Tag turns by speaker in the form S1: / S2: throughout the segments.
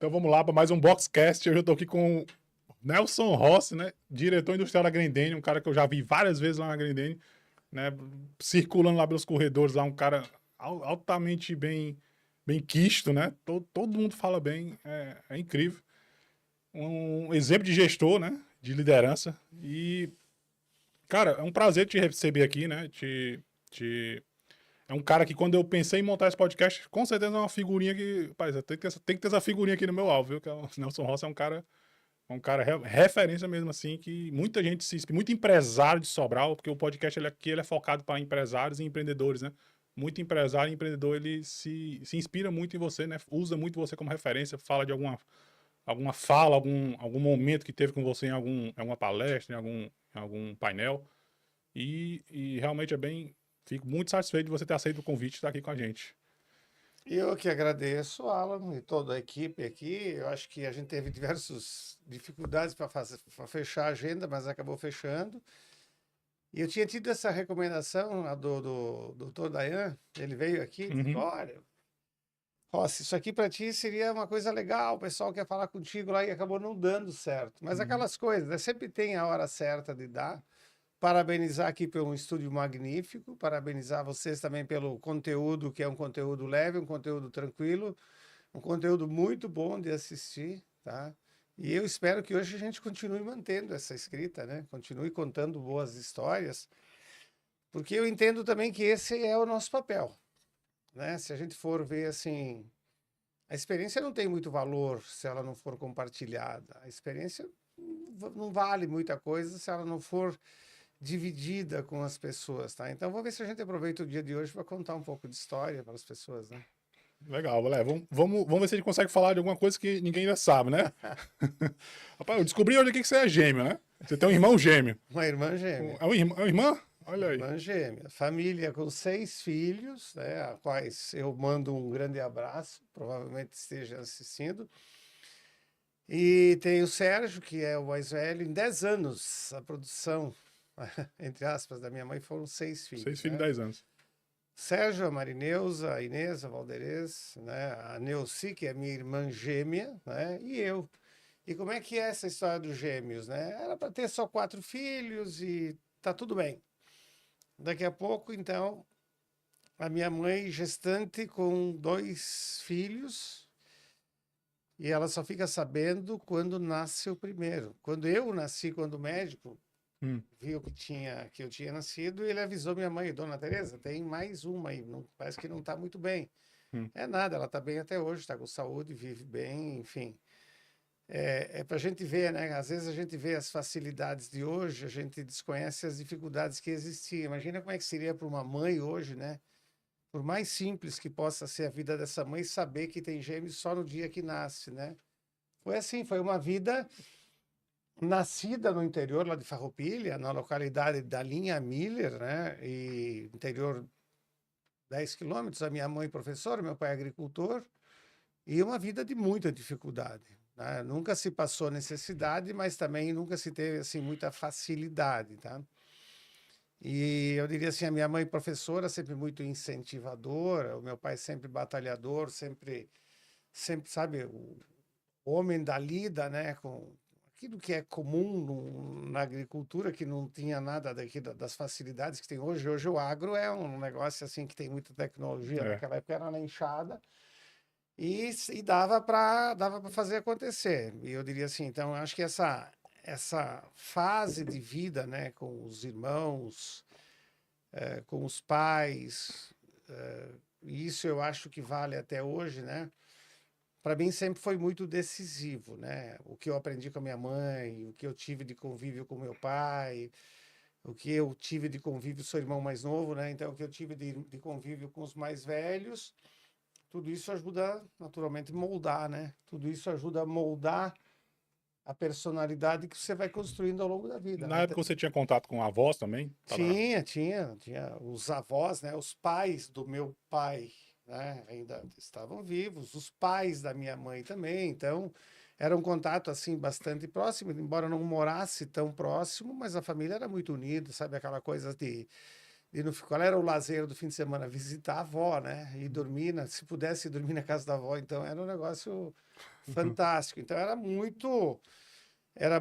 S1: Então vamos lá para mais um Boxcast. Hoje eu tô aqui com o Nelson Rossi, né? Diretor industrial da Grendene, um cara que eu já vi várias vezes lá na Grendene, né? Circulando lá pelos corredores, lá um cara altamente bem quisto, né? Todo mundo fala bem, é incrível. Um exemplo de gestor, né? De liderança. E, cara, é um prazer te receber aqui, né? É um cara que, quando eu pensei em montar esse podcast, com certeza é uma figurinha que. Rapaz, tem que ter essa figurinha aqui no meu alvo, viu? Que é o Nelson Rossi é um cara referência mesmo, assim, que muita gente se inspira, muito empresário de Sobral, porque o podcast ele é focado para empresários e empreendedores, né? Muito empresário e empreendedor, ele se inspira muito em você, né? Usa muito você como referência, fala de alguma fala, algum momento que teve com você em alguma palestra, em algum painel. E realmente fico muito satisfeito de você ter aceito o convite de estar aqui com a gente.
S2: Eu que agradeço, Alan, e toda a equipe aqui. Eu acho que a gente teve diversas dificuldades para fechar a agenda, mas acabou fechando. E eu tinha tido essa recomendação do Dr. Dayan. Ele veio aqui e disse:
S1: Uhum.
S2: Olha, Rossi, isso aqui para ti seria uma coisa legal. O pessoal quer falar contigo lá e acabou não dando certo. Mas
S1: Uhum.
S2: aquelas coisas, né? Sempre tem a hora certa de dar. Parabenizar aqui por um estúdio magnífico, parabenizar vocês também pelo conteúdo, que é um conteúdo leve, um conteúdo tranquilo, um conteúdo muito bom de assistir, tá? E eu espero que hoje a gente continue mantendo essa escrita, né? Continue contando boas histórias, porque eu entendo também que esse é o nosso papel, né? Se a gente for ver assim, a experiência não tem muito valor se ela não for compartilhada. A experiência não vale muita coisa se ela não for dividida com as pessoas, tá? Então, vamos ver se a gente aproveita o dia de hoje para contar um pouco de história para as pessoas, né?
S1: Legal, Valé. Vamos ver se a gente consegue falar de alguma coisa que ninguém ainda sabe, né? Rapaz, eu descobri hoje aqui que você é gêmeo, né? Você tem um irmão gêmeo.
S2: Uma irmã gêmea.
S1: É uma irmã? Olha aí.
S2: Irmã gêmea. Família com 6 filhos, né? A quais eu mando um grande abraço, provavelmente esteja assistindo. E tem o Sérgio, que é o mais velho, em 10 anos, a produção, entre aspas, da minha mãe foram 6 filhos,
S1: 6 filhos,
S2: né?
S1: 10 anos.
S2: Sérgio, a Marineuza, a Inês, a Valderez, né? A Neuci, que é minha irmã gêmea, né? E eu. E como é que é essa história dos gêmeos, né? Era para ter só 4 filhos e tá tudo bem. Daqui a pouco, então, a minha mãe gestante com 2 filhos e ela só fica sabendo quando nasce o primeiro. Quando eu nasci, quando o médico
S1: Hum.
S2: viu que eu tinha nascido, ele avisou minha mãe: Dona Teresa, tem mais uma aí, parece que não está muito bem.
S1: Hum.
S2: É nada, ela está bem até hoje, está com saúde, vive bem, enfim. É para a gente ver, né? Às vezes a gente vê as facilidades de hoje, a gente desconhece as dificuldades que existiam. Imagina como é que seria para uma mãe hoje, né? Por mais simples que possa ser a vida dessa mãe, saber que tem gêmeos só no dia que nasce, né? Foi assim, foi uma vida nascida no interior lá de Farroupilha, na localidade da Linha Miller, né? E interior 10 quilômetros, a minha mãe professora, meu pai agricultor, e uma vida de muita dificuldade, né? Nunca se passou necessidade, mas também nunca se teve assim muita facilidade, tá? E eu diria assim, a minha mãe professora, sempre muito incentivadora, o meu pai sempre batalhador, sempre sabe, o homem da lida, né, com aquilo que é comum na agricultura, que não tinha nada das facilidades que tem hoje. Hoje o agro é um negócio assim que tem muita tecnologia.
S1: É.
S2: Naquela época era na enxada e dava para fazer acontecer. E eu diria assim, então eu acho que essa fase de vida, né, com os irmãos, com os pais, isso eu acho que vale até hoje, né? Para mim sempre foi muito decisivo, né? O que eu aprendi com a minha mãe, o que eu tive de convívio com meu pai, o que eu tive de convívio, sou irmão mais novo, né? Então, o que eu tive de convívio com os mais velhos, tudo isso ajuda naturalmente a moldar, né? Tudo isso ajuda a moldar a personalidade que você vai construindo ao longo da vida,
S1: Na
S2: né?
S1: época você tinha contato com avós também?
S2: Tinha os avós, né? Os pais do meu pai, né? Ainda estavam vivos, os pais da minha mãe também. Então, era um contato assim bastante próximo, embora não morasse tão próximo, mas a família era muito unida, sabe? Aquela coisa qual era o lazer do fim de semana? Visitar a avó, né? E dormir, se pudesse dormir na casa da avó, então era um negócio fantástico. Então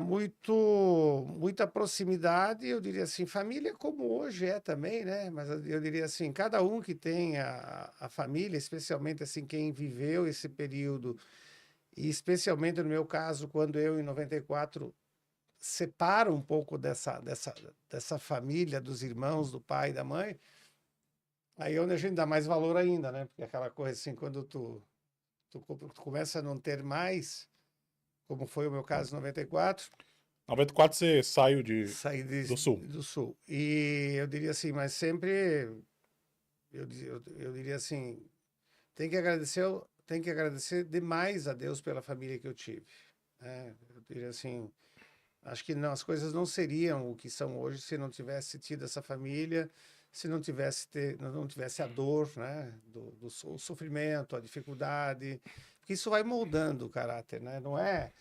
S2: muita proximidade, eu diria assim, família como hoje é também, né? Mas eu diria assim, cada um que tem a família, especialmente assim quem viveu esse período, e especialmente no meu caso, quando eu em 94 separo um pouco dessa família, dos irmãos, do pai e da mãe, aí é onde a gente dá mais valor ainda, né? Porque aquela coisa assim, quando tu começa a não ter mais, como foi o meu caso em 94,
S1: 94 você saiu
S2: saí
S1: do Sul.
S2: do Sul. E eu diria assim, mas sempre, eu diria assim, tem que agradecer demais a Deus pela família que eu tive. Né? Eu diria assim, acho que não, as coisas não seriam o que são hoje se não tivesse tido essa família, se não tivesse a dor, né? O sofrimento, a dificuldade, porque isso vai moldando o caráter, né? Não é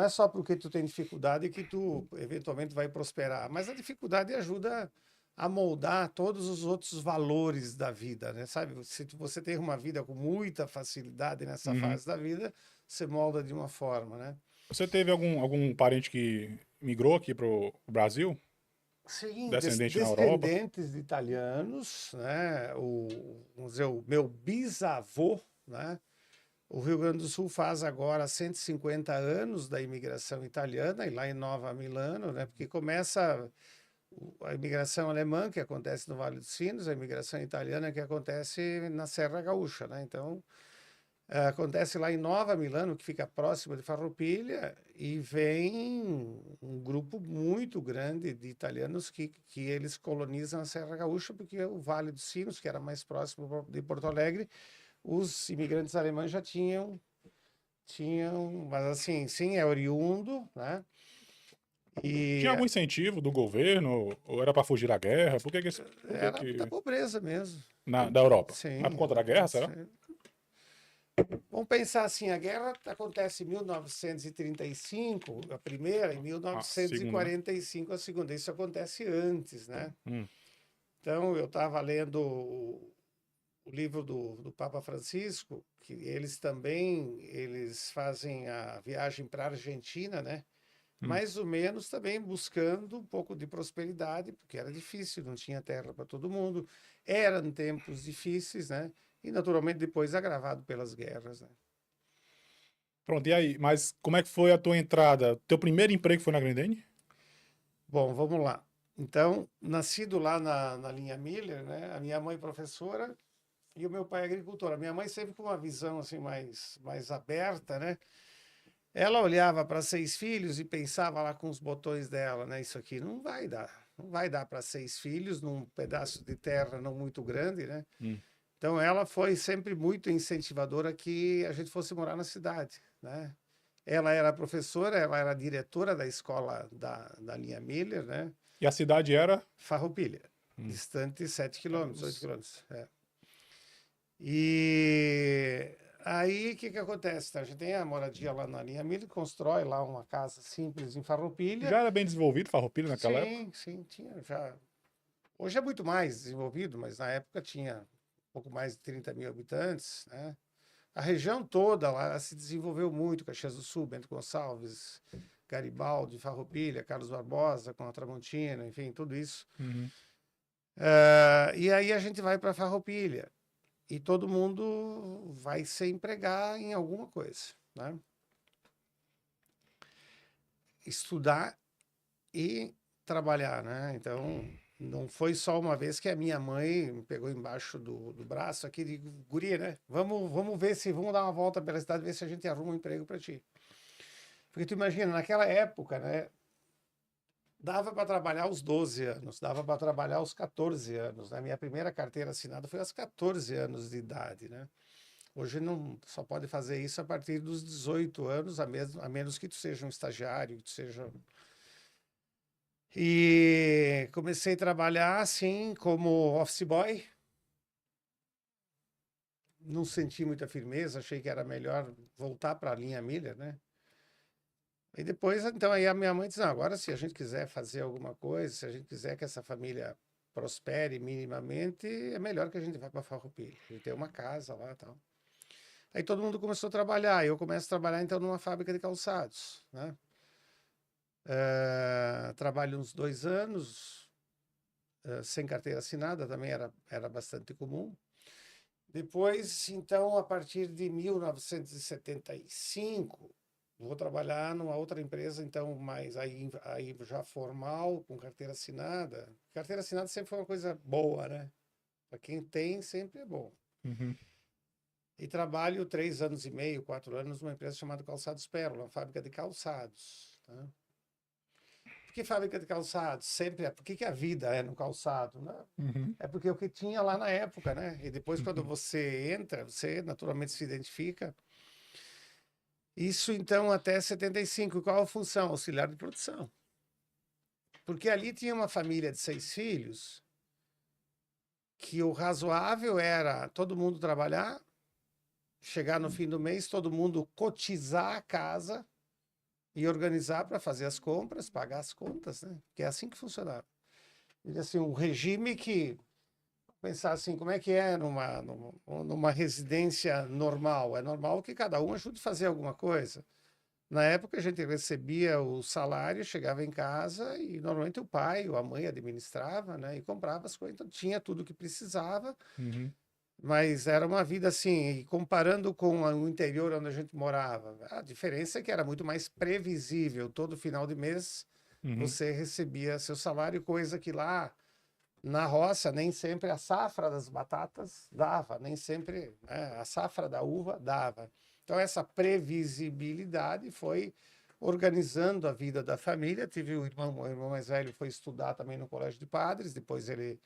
S2: só porque tu tem dificuldade que tu eventualmente vai prosperar, mas a dificuldade ajuda a moldar todos os outros valores da vida, né? Sabe? Se você tem uma vida com muita facilidade nessa
S1: Uhum.
S2: fase da vida, você molda de uma forma, né?
S1: Você teve algum parente que migrou aqui pro Brasil?
S2: Sim,
S1: Descendente na Europa?
S2: descendentes de italianos, né? Vamos dizer, o meu bisavô, né? O Rio Grande do Sul faz agora 150 anos da imigração italiana, e lá em Nova Milano, né? Porque começa a imigração alemã, que acontece no Vale dos Sinos, a imigração italiana, que acontece na Serra Gaúcha, né? Então, acontece lá em Nova Milano, que fica próxima de Farroupilha, e vem um grupo muito grande de italianos que eles colonizam a Serra Gaúcha, porque o Vale dos Sinos, que era mais próximo de Porto Alegre, os imigrantes alemães já tinham, mas assim, sim, é oriundo, né?
S1: Tinha
S2: E
S1: algum incentivo do governo? Ou era para fugir da guerra? Por que
S2: era da
S1: que...
S2: pobreza mesmo.
S1: Da Europa? Mas por
S2: Sim,
S1: conta da guerra, será?
S2: sim. Vamos pensar assim, a guerra acontece em 1935, a primeira, em
S1: A segunda, né?
S2: 1945, a segunda. Isso acontece antes, né?
S1: Hum.
S2: Então, eu estava lendo o livro do Papa Francisco, que eles fazem a viagem para a Argentina, né?
S1: Hum.
S2: Mais ou menos também buscando um pouco de prosperidade, porque era difícil, não tinha terra para todo mundo, eram tempos difíceis, né? E naturalmente depois agravado pelas guerras, né?
S1: Pronto, e aí? Mas como é que foi a tua entrada? Teu primeiro emprego foi na Grendene?
S2: Bom, vamos lá. Então, nascido lá na linha Miller, né? A minha mãe professora e o meu pai agricultor. A minha mãe sempre com uma visão assim mais aberta, né? Ela olhava para 6 filhos e pensava lá com os botões dela, né? Isso aqui não vai dar. Não vai dar para 6 filhos num pedaço de terra não muito grande, né?
S1: Hum.
S2: Então, ela foi sempre muito incentivadora que a gente fosse morar na cidade, né? Ela era professora, ela era diretora da escola da linha Miller, né?
S1: E a cidade era?
S2: Farroupilha,
S1: Hum.
S2: distante 7 quilômetros, 8
S1: Carlos.
S2: quilômetros. É. E aí, o que que acontece? Tá? A gente tem a moradia lá na linha Miller, constrói lá uma casa simples em Farroupilha.
S1: Já era bem desenvolvido Farroupilha naquela época?
S2: Sim, sim, tinha já. Hoje é muito mais desenvolvido, mas na época tinha um pouco mais de 30 mil habitantes, né? A região toda lá se desenvolveu muito, Caxias do Sul, Bento Gonçalves, Garibaldi, Farroupilha, Carlos Barbosa, com a Tramontina, enfim, tudo isso.
S1: Uhum.
S2: E aí a gente vai para Farroupilha e todo mundo vai se empregar em alguma coisa, né? Estudar e trabalhar, né? Então, não foi só uma vez que a minha mãe me pegou embaixo do braço aqui de guria, né? Vamos ver se vamos dar uma volta pela cidade, ver se a gente arruma um emprego para ti. Porque tu imagina, naquela época, né? Dava para trabalhar aos 12 anos, dava para trabalhar aos 14 anos. Né? Minha primeira carteira assinada foi aos 14 anos de idade, né? Hoje não só pode fazer isso a partir dos 18 anos, a menos que tu seja um estagiário, que tu seja. E comecei a trabalhar assim como office boy. Não senti muita firmeza, achei que era melhor voltar para a linha Miller, né? E depois, então, aí a minha mãe disse, não, agora se a gente quiser fazer alguma coisa, se a gente quiser que essa família prospere minimamente, é melhor que a gente vá para Farroupilha. A gente tem uma casa lá e tal. Aí todo mundo começou a trabalhar. Eu começo a trabalhar, então, numa fábrica de calçados, né? Trabalho uns 2 anos, sem carteira assinada, também era bastante comum. Depois, então, a partir de 1975, vou trabalhar numa outra empresa, então, mais aí já formal, com carteira assinada. Carteira assinada sempre foi uma coisa boa, né? Para quem tem, sempre é bom.
S1: Uhum.
S2: E trabalho 3 anos e meio, 4 anos, numa empresa chamada Calçados Pérola, uma fábrica de calçados. Tá? Por que fábrica de calçados? Sempre é. Por que a vida é no calçado? Né?
S1: Uhum.
S2: É porque é o que tinha lá na época, né? E depois, quando você entra, você naturalmente se identifica. Isso, então, até 75. Qual a função? Auxiliar de produção. Porque ali tinha uma família de 6 filhos, que o razoável era todo mundo trabalhar, chegar no fim do mês, todo mundo cotizar a casa e organizar para fazer as compras, pagar as contas, né? Que é assim que funcionava. E, assim, um regime que, pensar assim, como é que é numa residência normal? É normal que cada um ajude a fazer alguma coisa. Na época, a gente recebia o salário, chegava em casa e normalmente o pai ou a mãe administrava, né? E comprava as coisas, então tinha tudo o que precisava.
S1: Uhum.
S2: Mas era uma vida assim, e comparando com o interior onde a gente morava, a diferença é que era muito mais previsível. Todo final de mês
S1: Uhum.
S2: você recebia seu salário, coisa que lá na roça nem sempre a safra das batatas dava, nem sempre, né, a safra da uva dava. Então essa previsibilidade foi organizando a vida da família. Tive o irmão mais velho foi estudar também no colégio de padres, depois ele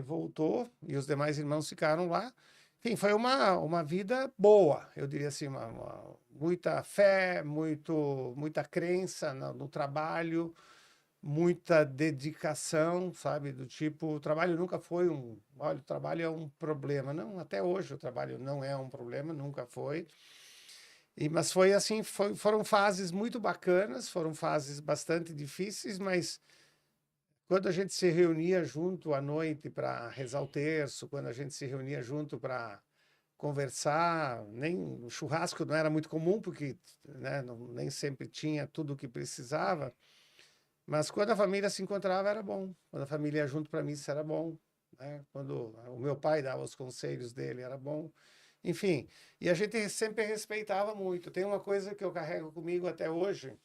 S2: voltou e os demais irmãos ficaram lá. Enfim, foi uma vida boa, eu diria assim, muita fé, muita crença no trabalho, muita dedicação, sabe? Do tipo, o trabalho nunca foi olha, o trabalho é um problema. Não, até hoje o trabalho não é um problema, nunca foi. Mas foi assim, foram fases muito bacanas, foram fases bastante difíceis, mas quando a gente se reunia junto à noite para rezar o terço, quando a gente se reunia junto para conversar, nem o churrasco não era muito comum, porque, né, nem sempre tinha tudo o que precisava, mas quando a família se encontrava era bom, quando a família ia junto para missa era bom, né? Quando o meu pai dava os conselhos dele era bom, enfim, e a gente sempre respeitava muito. Tem uma coisa que eu carrego comigo até hoje.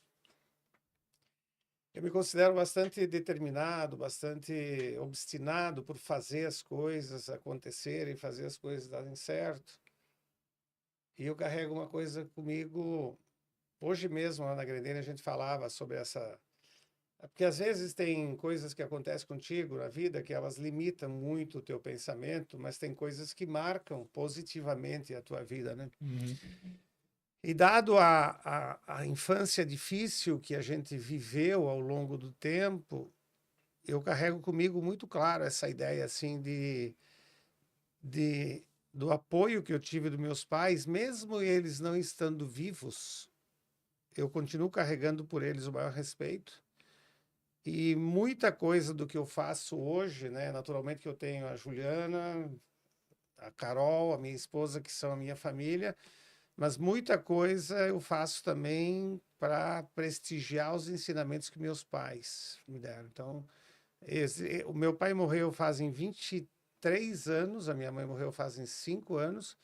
S2: Eu me considero bastante determinado, bastante obstinado por fazer as coisas acontecerem, fazer as coisas darem certo. E eu carrego uma coisa comigo. Hoje mesmo, lá na Grendeira, a gente falava sobre essa. Porque às vezes tem coisas que acontecem contigo na vida que elas limitam muito o teu pensamento, mas tem coisas que marcam positivamente a tua vida, né?
S1: Uhum.
S2: E dado a infância difícil que a gente viveu ao longo do tempo, eu carrego comigo muito claro essa ideia assim do apoio que eu tive dos meus pais, mesmo eles não estando vivos, eu continuo carregando por eles o maior respeito. E muita coisa do que eu faço hoje, né? Naturalmente que eu tenho a Juliana, a Carol, a minha esposa, que são a minha família, mas muita coisa eu faço também para prestigiar os ensinamentos que meus pais me deram. Então, o meu pai morreu fazem 23 anos, a minha mãe morreu fazem 5 anos,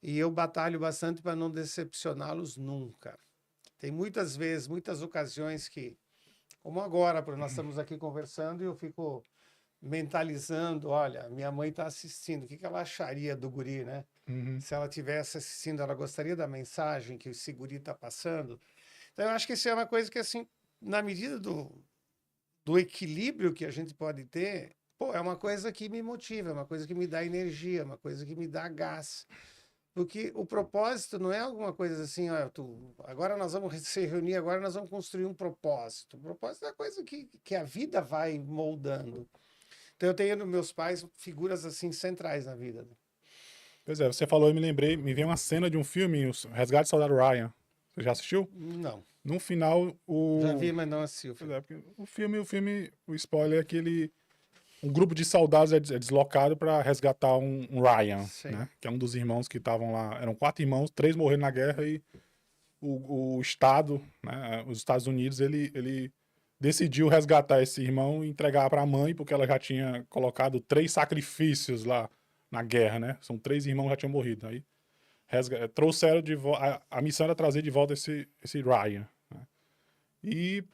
S2: e eu batalho bastante para não decepcioná-los nunca. Tem muitas vezes, muitas ocasiões que, como agora, porque nós estamos aqui conversando e eu fico mentalizando, olha, minha mãe está assistindo, o que ela acharia do guri, né?
S1: Uhum.
S2: Se ela estivesse assistindo, ela gostaria da mensagem que esse guri está passando. Então, eu acho que isso é uma coisa que, assim, na medida do equilíbrio que a gente pode ter, pô, é uma coisa que me motiva, é uma coisa que me dá energia, é uma coisa que me dá gás. Porque o propósito não é alguma coisa assim, ó, agora nós vamos se reunir, agora nós vamos construir um propósito. O propósito é a coisa que a vida vai moldando. Então eu tenho nos meus pais figuras assim centrais na vida.
S1: Pois é, você falou e me lembrei, me veio uma cena de um filme, o Resgate do Soldado Ryan. Você já assistiu?
S2: Não.
S1: No final,
S2: Já vi, mas não assisti o
S1: Pois
S2: filme.
S1: é, porque o filme, o spoiler é que um grupo de soldados é deslocado para resgatar um Ryan,
S2: Sim.
S1: né? Que é um dos irmãos que estavam lá. Eram 4 irmãos, 3 morreram na guerra e o Estado, né, os Estados Unidos, ele decidiu resgatar esse irmão e entregar para a mãe, porque ela já tinha colocado 3 sacrifícios lá na guerra, né? São 3 irmãos que já tinham morrido. Aí trouxeram de volta. A missão era trazer de volta esse Ryan. Né? E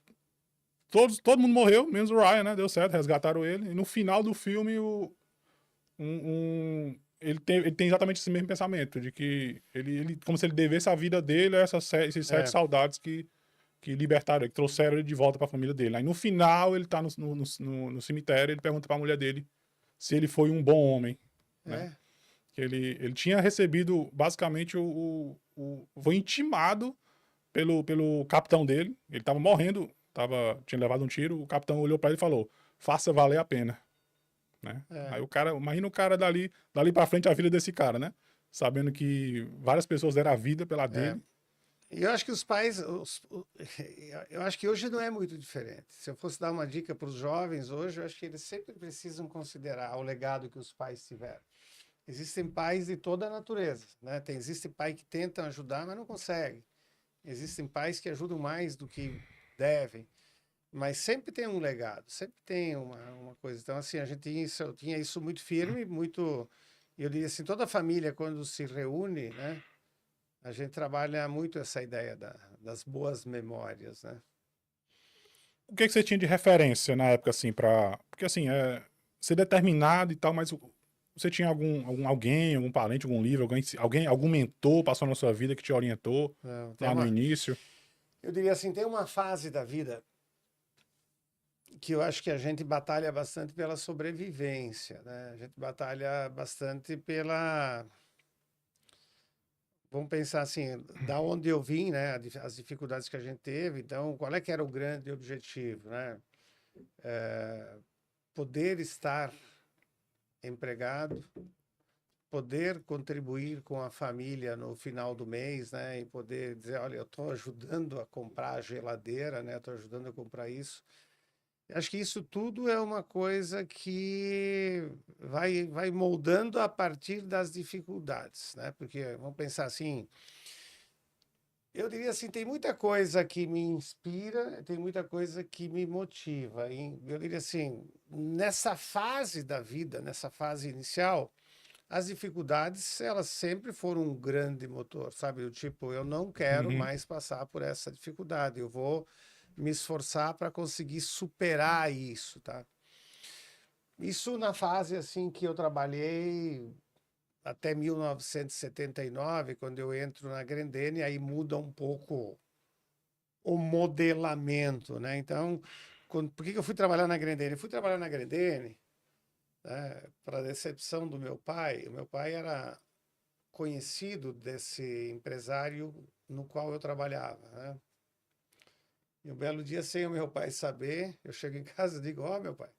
S1: todo mundo morreu, menos o Ryan, né? Deu certo, resgataram ele. E no final do filme, ele tem exatamente esse mesmo pensamento, de que ele como se ele devesse a vida dele a esses 7 soldados que libertaram ele, que trouxeram ele de volta para a família dele. Aí no final, ele tá no cemitério, ele pergunta para a mulher dele se ele foi um bom homem, né? Que ele tinha recebido, basicamente, foi intimado pelo capitão dele, ele estava morrendo, tinha levado um tiro, o capitão olhou para ele e falou, faça valer a pena. Né? Aí o cara, imagina o cara dali para frente a vida desse cara, né? Sabendo que várias pessoas deram a vida pela dele.
S2: E eu acho que os pais, eu acho que hoje não é muito diferente. Se eu fosse dar uma dica para os jovens hoje, eu acho que eles sempre precisam considerar o legado que os pais tiveram. Existem pais de toda a natureza, né? Existe pai que tentam ajudar, mas não consegue. Existem pais que ajudam mais do que devem, mas sempre tem um legado, sempre tem uma coisa. Então, assim, eu tinha isso muito firme, muito. Eu diria assim, toda a família, quando se reúne, né? A gente trabalha muito essa ideia das boas memórias, né?
S1: O que você tinha de referência na época, assim, porque, assim, ser determinado e tal, mas você tinha alguém, algum parente, algum livro, algum mentor passou na sua vida que te orientou lá no início?
S2: Eu diria assim, tem uma fase da vida que eu acho que a gente batalha bastante pela sobrevivência, né? A gente batalha bastante vamos pensar assim, da onde eu vim, né? As dificuldades que a gente teve. Então, qual é que era o grande objetivo, né? Poder estar empregado, poder contribuir com a família no final do mês, né? E poder dizer, olha, eu estou ajudando a comprar a geladeira, né? Estou ajudando a comprar isso. Acho que isso tudo é uma coisa que vai moldando a partir das dificuldades, né? Porque vamos pensar assim, eu diria assim, tem muita coisa que me inspira, tem muita coisa que me motiva. Eu diria assim, nessa fase da vida, nessa fase inicial, as dificuldades, elas sempre foram um grande motor, sabe? Tipo, eu não quero mais passar por essa dificuldade, eu vou me esforçar para conseguir superar isso, tá? Isso na fase assim que eu trabalhei até 1979, quando eu entro na Grendene, aí muda um pouco o modelamento, né? Então, por que eu fui trabalhar na Grendene? Eu fui trabalhar na Grendene, né, para decepção do meu pai. O meu pai era conhecido desse empresário no qual eu trabalhava, né? E um belo dia, sem o meu pai saber, eu chego em casa e digo, meu pai,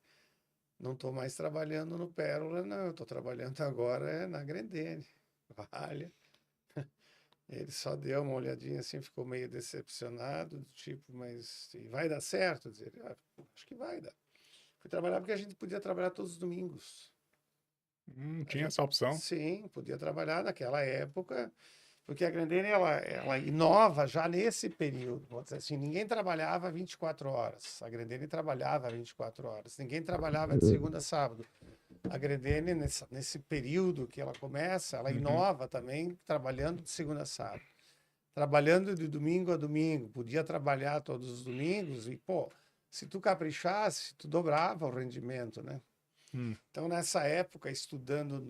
S2: não estou mais trabalhando no Pérola, não, eu estou trabalhando agora na Grendene. Vale. Ele só deu uma olhadinha assim, ficou meio decepcionado, tipo, mas vai dar certo? Acho que vai dar. Fui trabalhar porque a gente podia trabalhar todos os domingos.
S1: Tinha essa opção.
S2: Sim, podia trabalhar naquela época, porque a Grendene, ela inova já nesse período. Vou dizer assim, ninguém trabalhava 24 horas. A Grendene trabalhava 24 horas. Ninguém trabalhava de segunda a sábado. A Grendene, nesse período que ela começa, ela inova também, trabalhando de segunda a sábado. Trabalhando de domingo a domingo. Podia trabalhar todos os domingos e, pô, se tu caprichasse, tu dobrava o rendimento, né? Então, nessa época, estudando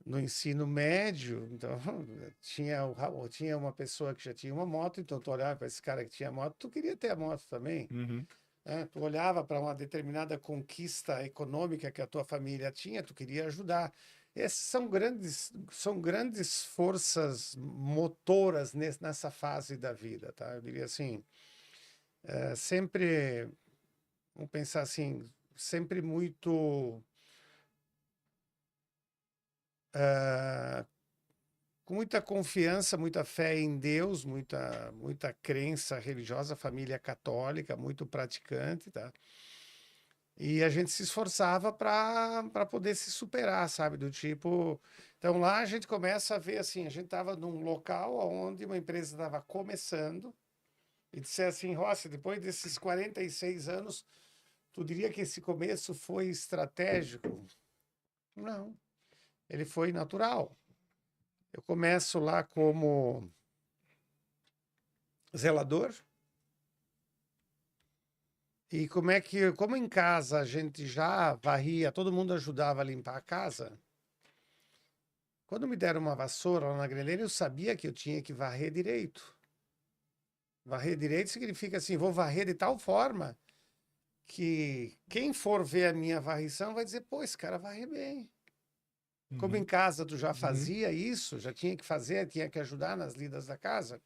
S2: no ensino médio, então, tinha uma pessoa que já tinha uma moto, então tu olhava para esse cara que tinha moto, tu queria ter a moto também. Né? Tu olhava para uma determinada conquista econômica que a tua família tinha, tu queria ajudar. Essas são grandes forças motoras nessa fase da vida, tá? Eu diria assim, sempre, vamos pensar assim, sempre muito com muita confiança, muita fé em Deus, muita crença religiosa, família católica, muito praticante, tá? E a gente se esforçava para poder se superar, sabe? Do tipo. Então lá a gente começa a ver assim: a gente estava num local onde uma empresa estava começando, e disse assim, Rossi, depois desses 46 anos, tu diria que esse começo foi estratégico? Não, ele foi natural. Eu começo lá como zelador. E como em casa a gente já varria, todo mundo ajudava a limpar a casa. Quando me deram uma vassoura lá na grelheira, eu sabia que eu tinha que varrer direito. Varrer direito significa assim, vou varrer de tal forma que quem for ver a minha varrição vai dizer, pô, esse cara varre bem. Como em
S1: Uhum.
S2: casa tu já
S1: Uhum.
S2: fazia isso, já tinha que fazer, tinha que ajudar nas lidas da casa.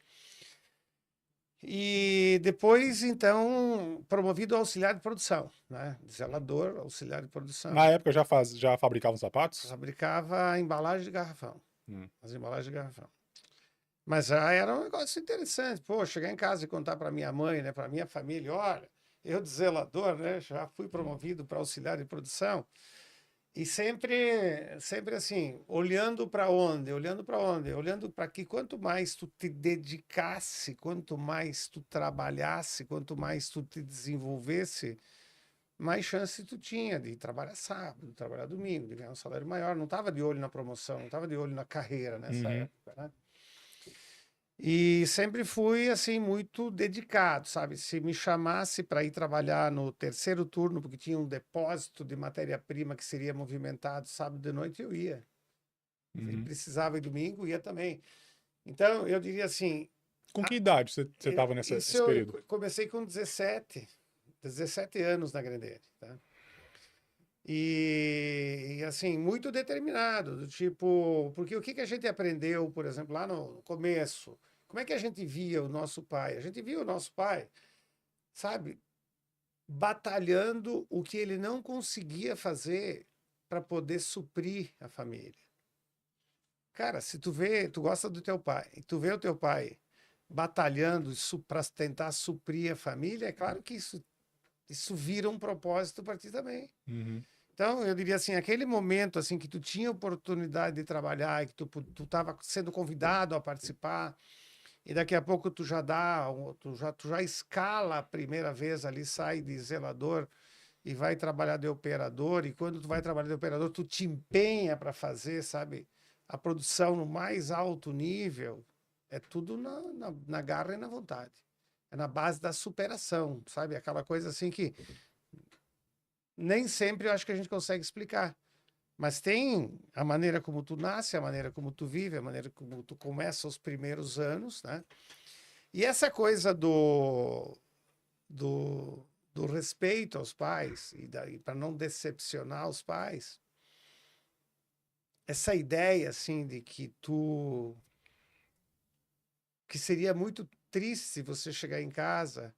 S2: E depois, então, promovido a auxiliar de produção, né? Zelador, auxiliar de produção.
S1: Na época já fabricavam sapatos?
S2: Fabricava embalagem de garrafão,
S1: Hum.
S2: as embalagens de garrafão. Mas já era um negócio interessante. Pô, chegar em casa e contar para minha mãe, né, para minha família, olha, eu de zelador, né, já fui promovido para auxiliar de produção. E sempre assim, olhando para onde, olhando para onde, olhando para que quanto mais tu te dedicasse, quanto mais tu trabalhasse, quanto mais tu te desenvolvesse, mais chance tu tinha de trabalhar sábado, de trabalhar domingo, de ganhar um salário maior. Não estava de olho na promoção, não estava de olho na carreira nessa
S1: Uhum.
S2: época, né? E sempre fui assim muito dedicado, sabe? Se me chamasse para ir trabalhar no terceiro turno, porque tinha um depósito de matéria-prima que seria movimentado sábado de noite, eu ia. E
S1: Uhum.
S2: precisava ir domingo, ia também. Então, eu diria assim,
S1: Com que idade você estava
S2: isso
S1: nesse
S2: eu
S1: período?
S2: comecei com 17 anos na Grendene, tá? E assim, muito determinado, do tipo, porque o que que a gente aprendeu, por exemplo, lá no começo, como é que a gente via o nosso pai? A gente via o nosso pai, sabe, batalhando o que ele não conseguia fazer para poder suprir a família. Cara, se tu vê, tu gosta do teu pai, e tu vê o teu pai batalhando para tentar suprir a família, é claro que isso vira um propósito para ti também.
S1: Uhum.
S2: Então, eu diria assim, aquele momento assim que tu tinha oportunidade de trabalhar e que tu estava sendo convidado a participar e daqui a pouco tu já tu já escala a primeira vez ali, sai de zelador e vai trabalhar de operador e quando tu vai trabalhar de operador, tu te empenha para fazer, sabe, a produção no mais alto nível, é tudo na garra e na vontade. É na base da superação, sabe? Aquela coisa assim que nem sempre eu acho que a gente consegue explicar. Mas tem a maneira como tu nasce, a maneira como tu vive, a maneira como tu começa os primeiros anos, né? E essa coisa do respeito aos pais e para não decepcionar os pais, essa ideia assim de que seria muito triste se você chegar em casa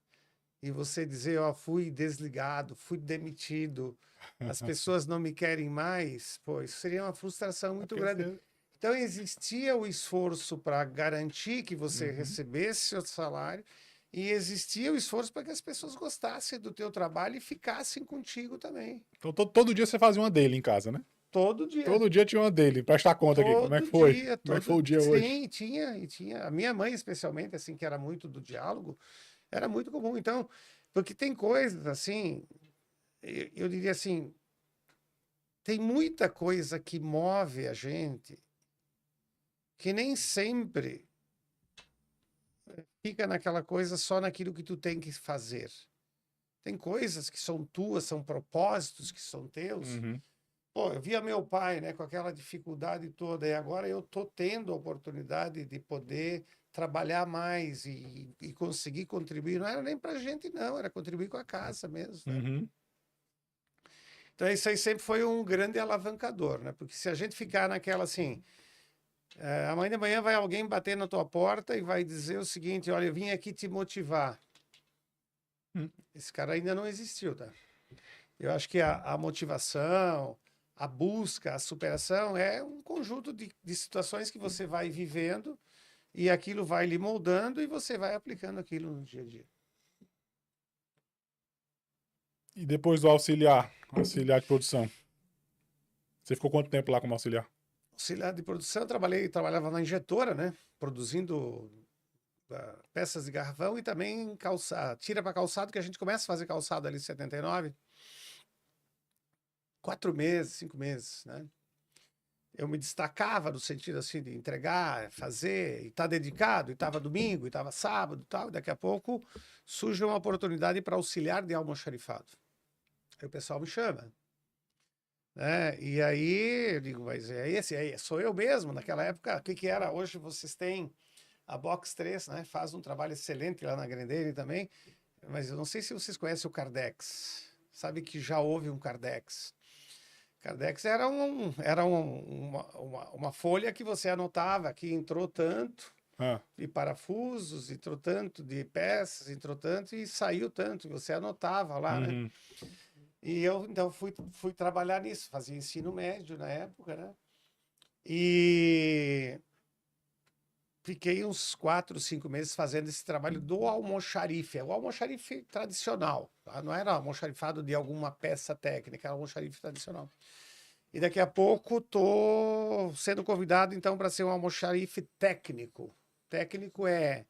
S2: e você dizer, ó, fui desligado, fui demitido, as pessoas não me querem mais, pô, isso seria uma frustração
S1: É
S2: muito
S1: porque
S2: grande.
S1: você.
S2: Então, existia o esforço para garantir que você
S1: Uhum.
S2: recebesse seu salário e existia o esforço para que as pessoas gostassem do teu trabalho e ficassem contigo também.
S1: Então todo dia você fazia uma dele em casa, né?
S2: Todo dia.
S1: Todo dia tinha uma dele. Prestar conta aqui. Como é que
S2: Todo
S1: foi?
S2: dia,
S1: Como é que foi o dia hoje?
S2: sim, tinha. A minha mãe, especialmente, assim, que era muito do diálogo, era muito comum. Então, porque tem coisas, assim, eu diria assim, tem muita coisa que move a gente que nem sempre fica naquela coisa só naquilo que tu tem que fazer. Tem coisas que são tuas, são propósitos que são teus.
S1: Uhum.
S2: Pô, eu via meu pai, né, com aquela dificuldade toda, e agora eu tô tendo a oportunidade de poder trabalhar mais e conseguir contribuir. Não era nem pra gente, não, era contribuir com a casa mesmo, né?
S1: Uhum.
S2: Então, isso aí sempre foi um grande alavancador, né? Porque se a gente ficar naquela assim, amanhã de manhã vai alguém bater na tua porta e vai dizer o seguinte: olha, eu vim aqui te motivar.
S1: Uhum.
S2: Esse cara ainda não existiu, tá? Eu acho que a motivação, a busca, a superação é um conjunto de situações que você vai vivendo e aquilo vai lhe moldando e você vai aplicando aquilo no dia a dia.
S1: E depois do auxiliar de produção, você ficou quanto tempo lá como auxiliar?
S2: Auxiliar de produção, eu trabalhava na injetora, né? Produzindo peças de garrafão e também tira para calçado, que a gente começa a fazer calçado ali em 79. 4 meses, 5 meses, né? Eu me destacava no sentido assim de entregar, fazer, e estar dedicado, e estava domingo, e estava sábado e tal, e daqui a pouco surge uma oportunidade para auxiliar de almoxarifado. Aí o pessoal me chama, né? E aí eu digo, mas é esse aí, sou eu mesmo. Naquela época, o que que era? Hoje vocês têm a Box 3, né? Faz um trabalho excelente lá na Grendene também, mas eu não sei se vocês conhecem o Cardex. Sabe que já houve um Cardex. Cardex era uma folha que você anotava que entrou tanto
S1: Ah,
S2: de parafusos, entrou tanto de peças, entrou tanto e saiu tanto. Você anotava lá, né?
S1: uhum.
S2: E eu, então, fui trabalhar nisso. Fazia ensino médio na época, né? E fiquei uns 4, 5 meses fazendo esse trabalho do almoxarife. É o almoxarife tradicional, tá? Não era almoxarifado de alguma peça técnica, era almoxarife tradicional. E daqui a pouco estou sendo convidado, então, para ser um almoxarife técnico. Técnico é...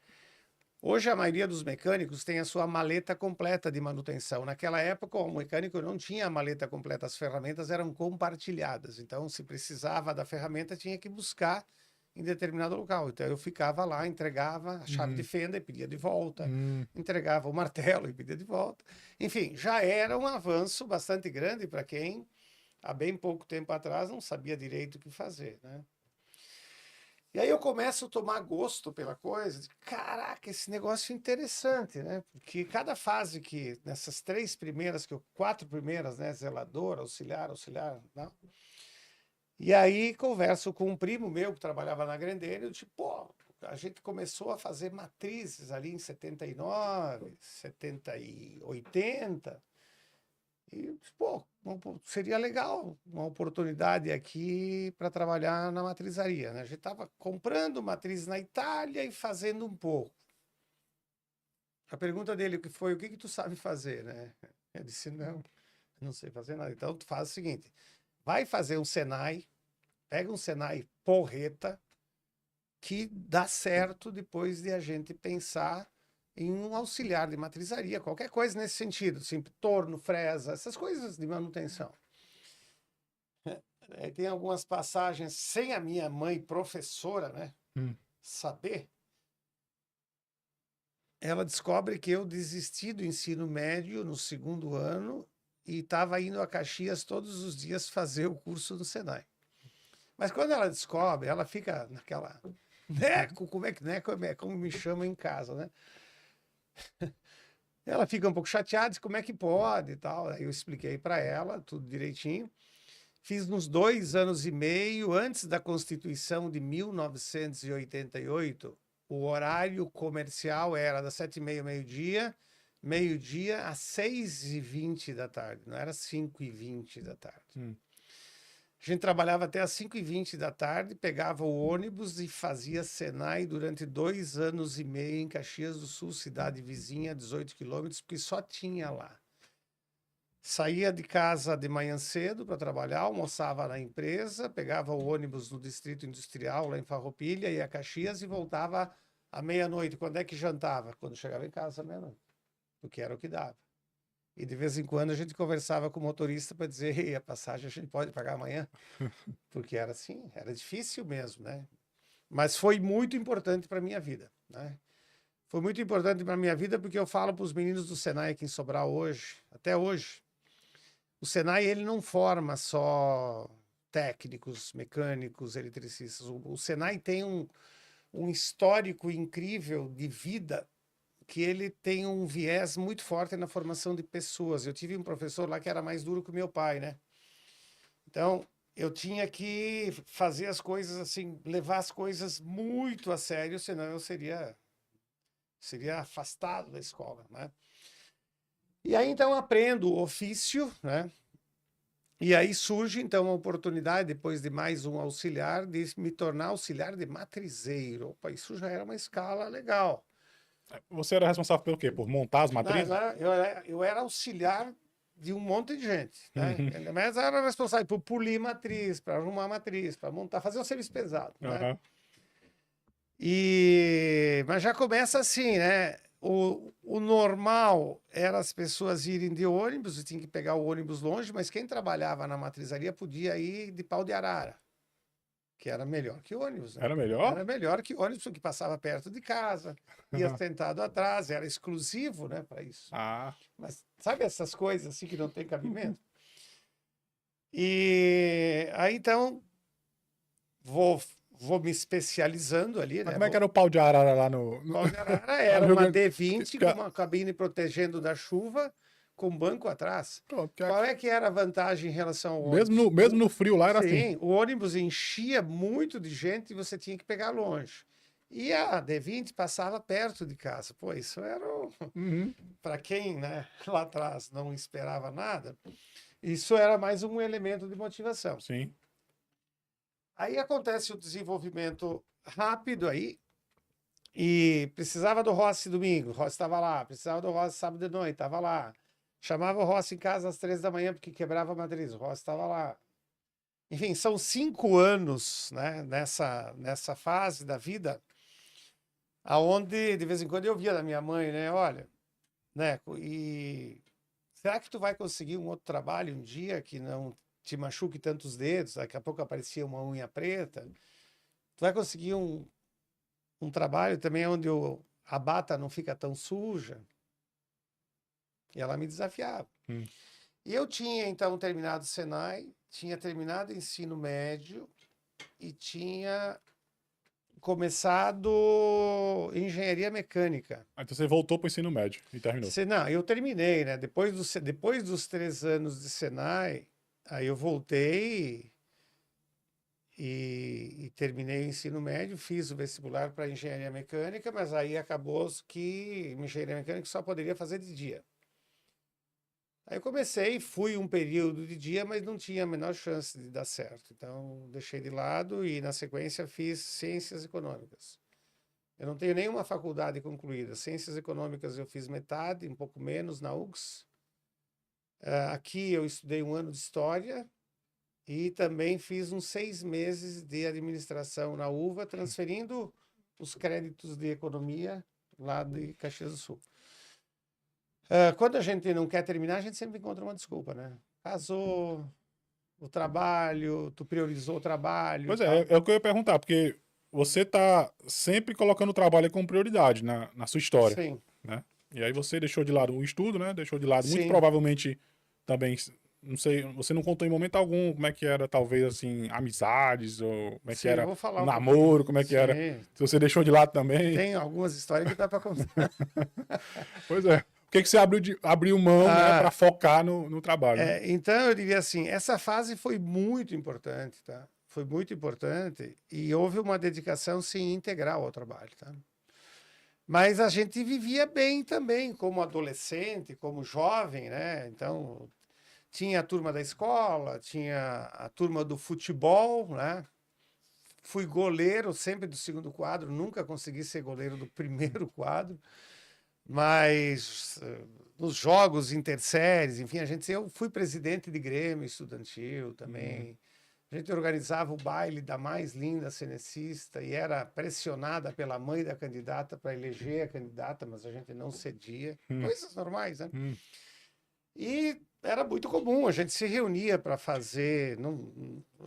S2: Hoje, a maioria dos mecânicos tem a sua maleta completa de manutenção. Naquela época, o mecânico não tinha a maleta completa, as ferramentas eram compartilhadas. Então, se precisava da ferramenta, tinha que buscar em determinado local. Então, eu ficava lá, entregava a chave de fenda e pedia de volta, entregava o martelo e pedia de volta. Enfim, já era um avanço bastante grande para quem há bem pouco tempo atrás não sabia direito o que fazer, né? E aí eu começo a tomar gosto pela coisa, de, caraca, esse negócio é interessante, né? Porque cada fase que, nessas 4 primeiras, né? Zelador, auxiliar, não. E aí converso com um primo meu que trabalhava na Grendene, eu tipo, pô, a gente começou a fazer matrizes ali em 79, 70 e 80, e, pô, seria legal uma oportunidade aqui para trabalhar na matrizaria, né? A gente estava comprando matriz na Itália e fazendo um pouco. A pergunta dele que foi, o que que tu sabe fazer, né? Eu disse, não sei fazer nada. Então, tu faz o seguinte, vai fazer um Senai, pega um Senai porreta, que dá certo depois de a gente pensar em um auxiliar de matrizaria, qualquer coisa nesse sentido, assim, torno, fresa, essas coisas de manutenção. Tem algumas passagens sem a minha mãe professora, né, saber. Ela descobre que eu desisti do ensino médio no 2º ano e estava indo a Caxias todos os dias fazer o curso do Senai. Mas quando ela descobre, ela fica naquela... Neco, como é que Neco é como me chamam em casa, né? Ela fica um pouco chateada, diz, como é que pode e tal. Aí eu expliquei para ela tudo direitinho. Fiz uns 2 anos e meio antes da Constituição de 1988. O horário comercial era das 7h30 ao meio-dia às 6h20 da tarde. Não era 5h20 da tarde. A gente trabalhava até às 5h20 da tarde, pegava o ônibus e fazia Senai durante 2 anos e meio em Caxias do Sul, cidade vizinha, 18 quilômetros, porque só tinha lá. Saía de casa de manhã cedo para trabalhar, almoçava na empresa, pegava o ônibus no Distrito Industrial, lá em Farroupilha, ia a Caxias e voltava à meia-noite. Quando é que jantava? Quando chegava em casa à meia-noite, porque era o que dava. E de vez em quando a gente conversava com o motorista para dizer, ei, a passagem a gente pode pagar amanhã, porque era assim, era difícil mesmo, né? Mas foi muito importante para a minha vida, né? Foi muito importante para a minha vida porque eu falo para os meninos do Senai aqui em Sobral hoje, até hoje, o Senai ele não forma só técnicos, mecânicos, eletricistas. O Senai tem um histórico incrível de vida que ele tem um viés muito forte na formação de pessoas. Eu tive um professor lá que era mais duro que o meu pai, né? Então, eu tinha que fazer as coisas assim, levar as coisas muito a sério, senão eu seria afastado da escola, né? E aí, então, eu aprendo o ofício, né? E aí surge, então, a oportunidade, depois de mais um auxiliar, de me tornar auxiliar de matrizeiro. Opa, isso já era uma escala legal.
S1: Você era responsável pelo quê? Por montar as
S2: Não,
S1: matrizes?
S2: eu era auxiliar de um monte de gente, né? Mas era responsável por polir matriz, para arrumar matriz, para montar, fazer um serviço pesado, né?
S1: Aham.
S2: Mas já começa assim, né? O normal era as pessoas irem de ônibus, e tinha que pegar o ônibus longe, mas quem trabalhava na matrizaria podia ir de pau de arara, que era melhor que ônibus, né?
S1: Era melhor?
S2: Era melhor que ônibus, porque passava perto de casa, ia sentado atrás, era exclusivo, né, para isso.
S1: Ah,
S2: Mas sabe essas coisas assim que não tem cabimento? E aí então vou me especializando ali,
S1: mas
S2: né?
S1: como é que era o pau de arara lá no...
S2: Pau de arara
S1: lá
S2: era
S1: no Rio
S2: uma
S1: Grande?
S2: D20 com uma cabine protegendo da chuva, com banco atrás.
S1: Pronto,
S2: Qual é que era a vantagem em relação ao
S1: mesmo
S2: ônibus?
S1: mesmo no frio lá era assim.
S2: Sim, o ônibus enchia muito de gente e você tinha que pegar longe. E a D20 passava perto de casa. Pô, isso era
S1: Uhum.
S2: para quem, né, lá atrás não esperava nada, isso era mais um elemento de motivação.
S1: Sim.
S2: Aí acontece o desenvolvimento rápido aí, e precisava do Rossi domingo, o Rossi estava lá. Precisava do Rossi sábado de noite, estava lá. Chamava o Rossi em casa às 3 da manhã porque quebrava a matriz, o Rossi estava lá. Enfim, são 5 anos, né, nessa fase da vida, aonde de vez em quando eu via da minha mãe, né, olha, né, e será que tu vai conseguir um outro trabalho um dia que não te machuque tantos dedos? Daqui a pouco aparecia uma unha preta. Tu vai conseguir um trabalho também onde a bata não fica tão suja? E ela me desafiava.
S1: Hum.
S2: E eu tinha, então, terminado o Senai, tinha terminado o ensino médio e tinha começado engenharia mecânica.
S1: Aí então você voltou pro ensino médio e terminou.
S2: Não, eu terminei, né? Depois dos 3 anos de Senai, aí eu voltei e terminei o ensino médio, fiz o vestibular para engenharia mecânica, mas aí acabou que engenharia mecânica só poderia fazer de dia. Aí eu comecei, fui um período de dia, mas não tinha a menor chance de dar certo. Então, deixei de lado e, na sequência, fiz ciências econômicas. Eu não tenho nenhuma faculdade concluída. Ciências econômicas eu fiz metade, um pouco menos, na UX. Aqui eu estudei 1 ano de história e também fiz uns 6 meses de administração na UVA, transferindo os créditos de economia lá de Caxias do Sul. Quando a gente não quer terminar, a gente sempre encontra uma desculpa, né? Casou, o trabalho, tu priorizou o trabalho.
S1: Pois
S2: Tal.
S1: é o que eu ia perguntar, porque você tá sempre colocando o trabalho como prioridade na sua história,
S2: Sim,
S1: né? E aí você deixou de lado o estudo, né? Deixou de lado, muito
S2: sim,
S1: provavelmente também, não sei, você não contou em momento algum como é que era, talvez, assim, amizades, ou como é que
S2: sim, eu
S1: era
S2: vou falar
S1: o
S2: um pouquinho.
S1: namoro, como é que era.
S2: Sim,
S1: Se você deixou de lado também.
S2: tem algumas histórias que dá para contar.
S1: Pois é. Por que que você abriu mão, né, para focar no trabalho, né?
S2: Então, eu diria assim, essa fase foi muito importante, tá? Foi muito importante e houve uma dedicação, sim, integral ao trabalho, tá? Mas a gente vivia bem também, como adolescente, como jovem, né? Então, tinha a turma da escola, tinha a turma do futebol, né? Fui goleiro sempre do segundo quadro, nunca consegui ser goleiro do primeiro quadro, mas nos jogos interséries, enfim, eu fui presidente de Grêmio estudantil também. A gente organizava o baile da mais linda cenecista e era pressionada pela mãe da candidata para eleger a candidata, mas a gente não cedia. Coisas normais, né? E era muito comum, a gente se reunia para fazer,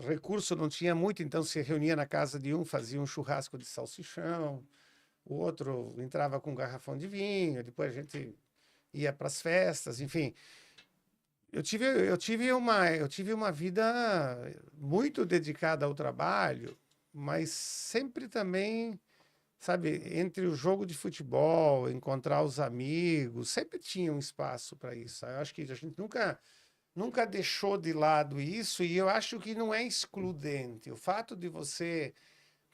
S2: recurso não tinha muito, então se reunia na casa de um, fazia um churrasco de salsichão, o outro entrava com um garrafão de vinho, depois a gente ia para as festas, enfim. Eu tive uma vida muito dedicada ao trabalho, mas sempre também, sabe, entre o jogo de futebol, encontrar os amigos, sempre tinha um espaço para isso. Eu acho que a gente nunca deixou de lado isso, e eu acho que não é excludente. O fato de você,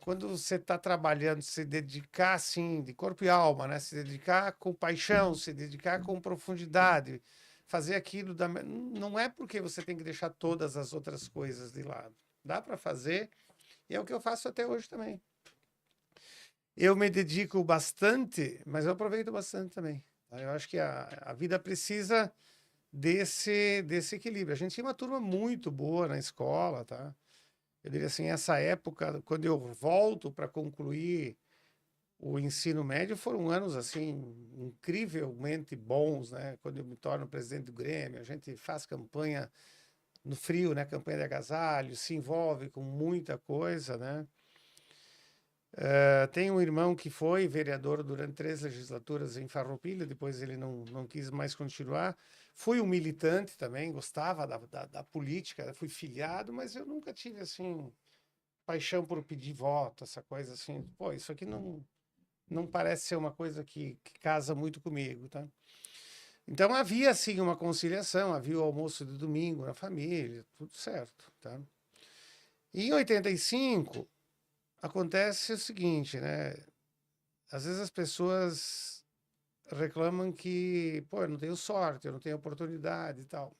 S2: quando você está trabalhando, se dedicar assim, de corpo e alma, né? Se dedicar com paixão, se dedicar com profundidade, fazer aquilo não é porque você tem que deixar todas as outras coisas de lado. Dá para fazer, e é o que eu faço até hoje também. Eu me dedico bastante, mas eu aproveito bastante também. Eu acho que a vida precisa desse equilíbrio. A gente tinha uma turma muito boa na escola, tá? Eu diria assim, essa época, quando eu volto para concluir o ensino médio, foram anos assim incrivelmente bons, né? Quando eu me torno presidente do Grêmio, a gente faz campanha no frio, né? Campanha de agasalho, se envolve com muita coisa, né? Tenho um irmão que foi vereador durante 3 legislaturas em Farroupilha, depois ele não quis mais continuar. Fui um militante também, gostava da política, fui filiado, mas eu nunca tive, assim, paixão por pedir voto, essa coisa assim. Pô, isso aqui não parece ser uma coisa que casa muito comigo, tá? Então havia, assim, uma conciliação, havia o almoço de domingo na família, tudo certo, tá? E em 85 acontece o seguinte, né? Às vezes as pessoas reclamam que, pô, eu não tenho sorte, eu não tenho oportunidade e tal.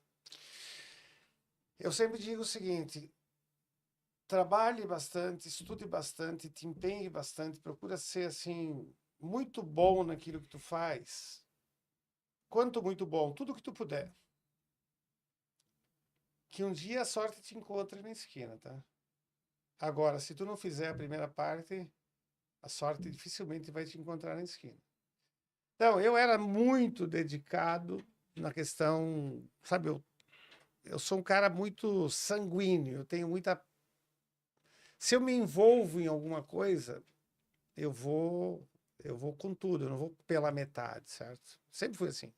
S2: Eu sempre digo o seguinte: trabalhe bastante, estude bastante, te empenhe bastante, procura ser assim muito bom naquilo que tu faz. Quanto muito bom, tudo que tu puder. Que um dia a sorte te encontre na esquina, tá? Agora, se tu não fizer a primeira parte, a sorte dificilmente vai te encontrar na esquina. Então, eu era muito dedicado na questão, sabe, eu sou um cara muito sanguíneo, eu tenho muita. Se eu me envolvo em alguma coisa, eu vou, eu vou com tudo, eu não vou pela metade, certo? Sempre fui assim.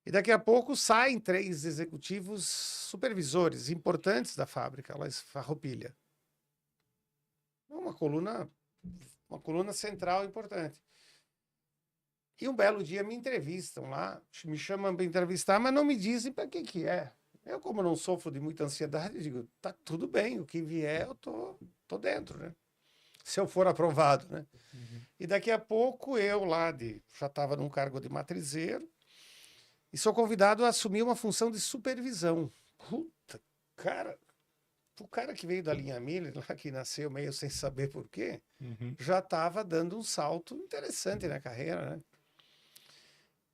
S2: E daqui a pouco saem 3 executivos supervisores importantes da fábrica, lá em Farroupilha. Uma coluna central importante. E um belo dia me entrevistam lá, me chamam para entrevistar, mas não me dizem para que é. Eu, como não sofro de muita ansiedade, digo, tá tudo bem, o que vier eu tô dentro, né? Se eu for aprovado, né?
S1: Uhum.
S2: E daqui a pouco eu já estava num cargo de matrizeiro e sou convidado a assumir uma função de supervisão. Puta, cara, o cara que veio da linha Miller, lá que nasceu meio sem saber por quê,
S1: Uhum.
S2: já estava dando um salto interessante na carreira, né?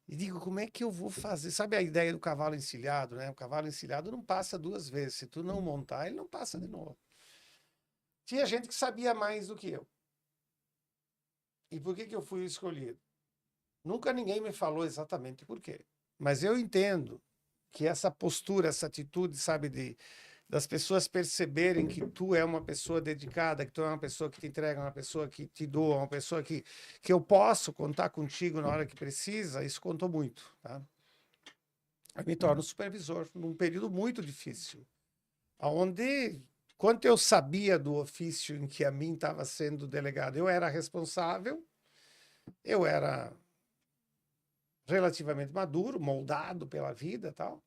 S2: E digo, como é que eu vou fazer? Sabe a ideia do cavalo encilhado, né? O cavalo encilhado não passa 2 vezes. Se tu não montar, ele não passa de novo. Tinha gente que sabia mais do que eu. E por que eu fui escolhido? Nunca ninguém me falou exatamente por quê. Mas eu entendo que essa postura, essa atitude, sabe, das pessoas perceberem que tu é uma pessoa dedicada, que tu é uma pessoa que te entrega, uma pessoa que te doa, uma pessoa que eu posso contar contigo na hora que precisa, isso contou muito, tá? Eu me torno supervisor num período muito difícil, onde, quanto eu sabia do ofício em que a mim estava sendo delegado, eu era responsável, eu era relativamente maduro, moldado pela vida e tal,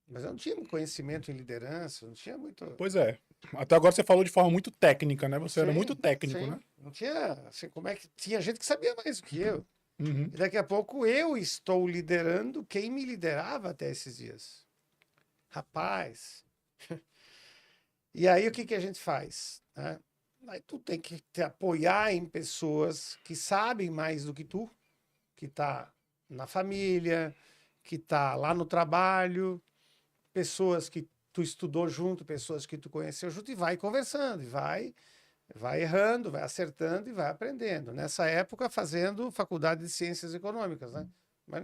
S2: mas eu não tinha conhecimento em liderança, não tinha muito.
S1: Pois é. Até agora você falou de forma muito técnica, né? Você era muito
S2: Sim,
S1: técnico, né?
S2: sim. Não tinha, assim, como é que tinha gente que sabia mais do que eu.
S1: Uhum.
S2: E daqui a pouco eu estou liderando quem me liderava até esses dias. Rapaz. E aí o que a gente faz, né? Aí tu tem que te apoiar em pessoas que sabem mais do que tu, que tá na família, que tá lá no trabalho, pessoas que tu estudou junto, pessoas que tu conheceu junto, e vai conversando, e vai errando, vai acertando e vai aprendendo. Nessa época, fazendo faculdade de Ciências Econômicas, né? Mas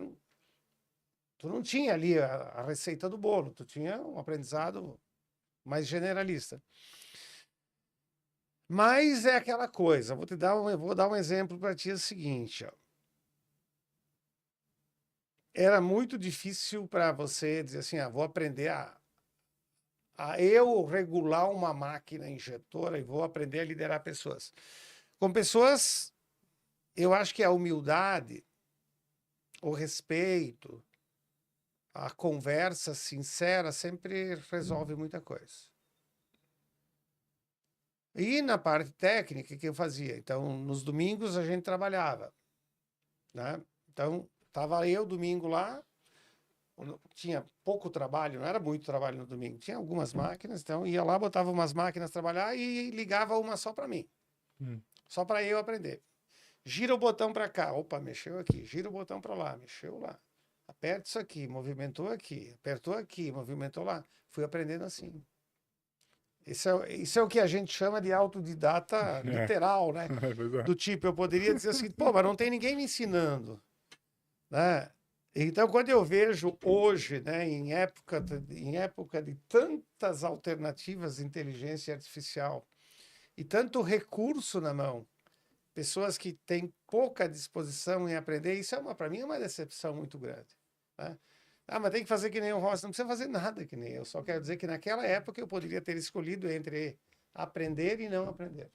S2: tu não tinha ali a receita do bolo, tu tinha um aprendizado mais generalista. Mas é aquela coisa, eu vou dar um exemplo para ti, é o seguinte, ó. Era muito difícil para você dizer assim, vou aprender a eu regular uma máquina injetora e vou aprender a liderar pessoas. Com pessoas, eu acho que a humildade, o respeito, a conversa sincera sempre resolve muita coisa. E na parte técnica, o que eu fazia? Então, nos domingos a gente trabalhava, né? Então, estava eu domingo lá, tinha pouco trabalho, não era muito trabalho no domingo, tinha algumas máquinas, então ia lá, botava umas máquinas trabalhar e ligava uma só para mim, só para eu aprender. Gira o botão para cá, opa, mexeu aqui, gira o botão para lá, mexeu lá. Aperta isso aqui, movimentou aqui, apertou aqui, movimentou lá. Fui aprendendo assim. Isso é o que a gente chama de autodidata literal, né?
S1: Pois é.
S2: Do tipo, eu poderia dizer assim, pô, mas não tem ninguém me ensinando, né? Então, quando eu vejo hoje, né, em época de tantas alternativas de inteligência artificial e tanto recurso na mão, pessoas que têm pouca disposição em aprender, isso para mim é uma decepção muito grande, né? Ah, mas tem que fazer que nem o Rossi. Não precisa fazer nada que nem eu. Só quero dizer que naquela época eu poderia ter escolhido entre aprender e não aprender.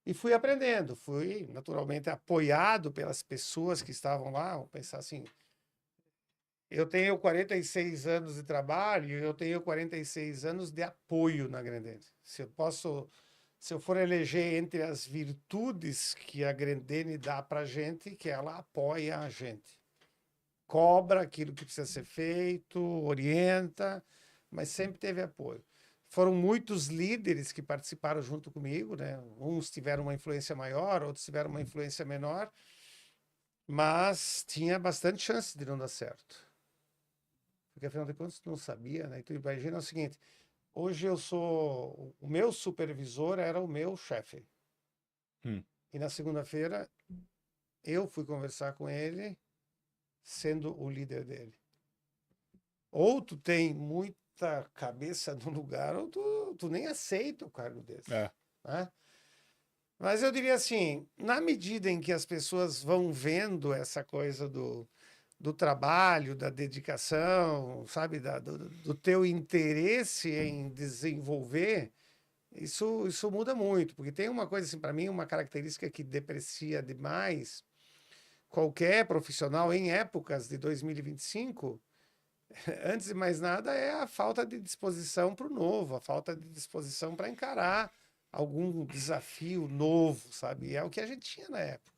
S2: E fui aprendendo, fui naturalmente apoiado pelas pessoas que estavam lá. Vou pensar assim, eu tenho 46 anos de trabalho e eu tenho 46 anos de apoio na Grendene. Se eu for eleger entre as virtudes que a Grendene dá para a gente, que ela apoia a gente. Cobra aquilo que precisa ser feito, orienta, mas sempre teve apoio. Foram muitos líderes que participaram junto comigo, né? Uns tiveram uma influência maior, outros tiveram uma influência menor, mas tinha bastante chance de não dar certo. Porque afinal de contas, tu não sabia, né? Então imagina o seguinte, hoje o meu supervisor era o meu chefe. E na segunda-feira eu fui conversar com ele, sendo o líder dele. Ou tu tem muita cabeça no lugar, ou tu nem aceita o cargo desse.
S1: É.
S2: Né? Mas eu diria assim, na medida em que as pessoas vão vendo essa coisa do trabalho, da dedicação, sabe, do teu interesse em desenvolver, isso muda muito. Porque tem uma coisa, assim, para mim, uma característica que deprecia demais qualquer profissional em épocas de 2025, antes de mais nada, é a falta de disposição para o novo, a falta de disposição para encarar algum desafio novo, sabe? E é o que a gente tinha na época.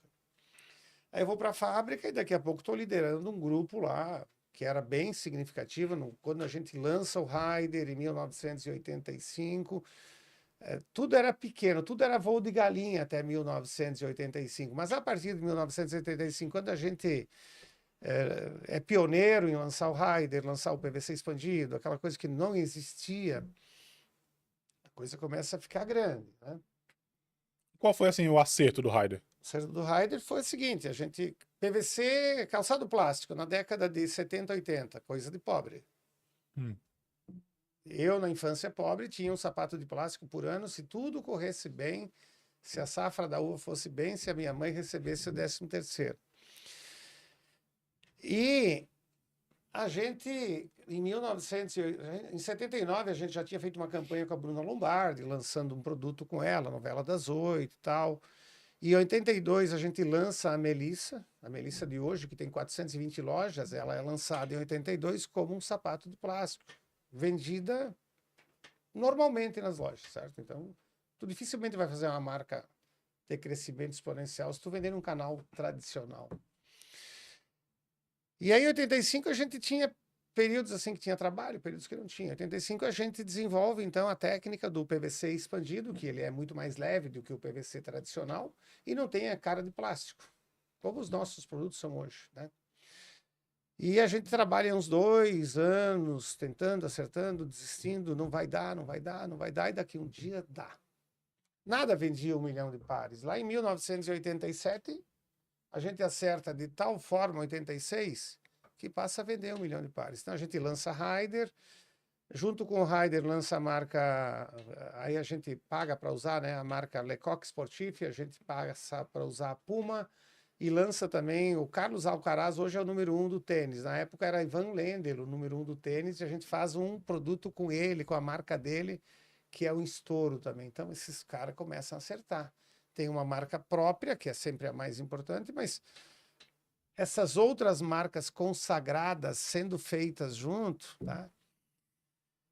S2: Aí eu vou para a fábrica e daqui a pouco estou liderando um grupo lá que era bem significativo. Quando a gente lança o Raider em 1985, tudo era pequeno, tudo era voo de galinha até 1985. Mas a partir de 1985, quando a gente é pioneiro em lançar o Raider, lançar o PVC expandido, aquela coisa que não existia, a coisa começa a ficar grande, né?
S1: Qual foi, assim, o acerto do Raider?
S2: O acerto do Raider foi o seguinte, PVC, calçado plástico, na década de 70, 80, coisa de pobre. Eu, na infância pobre, tinha um sapato de plástico por ano, se tudo corresse bem, se a safra da uva fosse bem, se a minha mãe recebesse o 13º. E a gente, em 79, a gente já tinha feito uma campanha com a Bruna Lombardi, lançando um produto com ela, Novela das 8 e tal. E em 82 a gente lança a Melissa de hoje, que tem 420 lojas, ela é lançada em 82 como um sapato de plástico, vendida normalmente nas lojas, certo? Então, tu dificilmente vai fazer uma marca ter crescimento exponencial se tu vender num canal tradicional. E aí, em 85, a gente tinha períodos assim que tinha trabalho, períodos que não tinha. Em 85, a gente desenvolve, então, a técnica do PVC expandido, que ele é muito mais leve do que o PVC tradicional e não tem a cara de plástico, como os nossos produtos são hoje, né? E a gente trabalha uns 2 anos, tentando, acertando, desistindo, não vai dar, não vai dar, não vai dar, e daqui um dia dá. Nada vendia 1 milhão de pares. Lá em 1987, a gente acerta de tal forma, 86, que passa a vender 1 milhão de pares. Então a gente lança Raider, junto com o Raider lança a marca, aí a gente paga para usar, né, a marca Lecoq Sportif, a gente paga para usar a Puma, e lança também o Carlos Alcaraz, hoje é o número 1 do tênis. Na época era Ivan Lendl, o número 1 do tênis, e a gente faz um produto com ele, com a marca dele, que é o Estouro também. Então esses caras começam a acertar. Tem uma marca própria, que é sempre a mais importante, mas essas outras marcas consagradas sendo feitas junto, tá?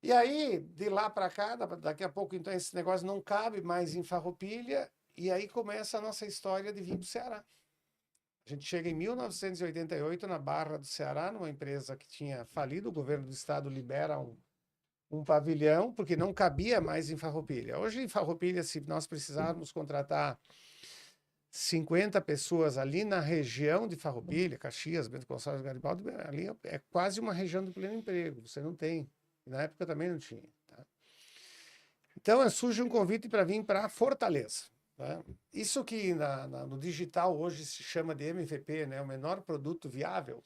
S2: E aí, de lá para cá, daqui a pouco, então, esse negócio não cabe mais em Farroupilha, e aí começa a nossa história de vir para o Ceará. A gente chega em 1988 na Barra do Ceará, numa empresa que tinha falido, o governo do estado libera um pavilhão, porque não cabia mais em Farroupilha. Hoje, em Farroupilha, se nós precisarmos contratar 50 pessoas ali na região de Farroupilha, Caxias, Bento Gonçalves, Garibaldi, ali é quase uma região do pleno emprego. Você não tem. Na época também não tinha. Tá? Então surge um convite para vir para Fortaleza. Tá? Isso que no digital hoje se chama de MVP, né? O menor produto viável,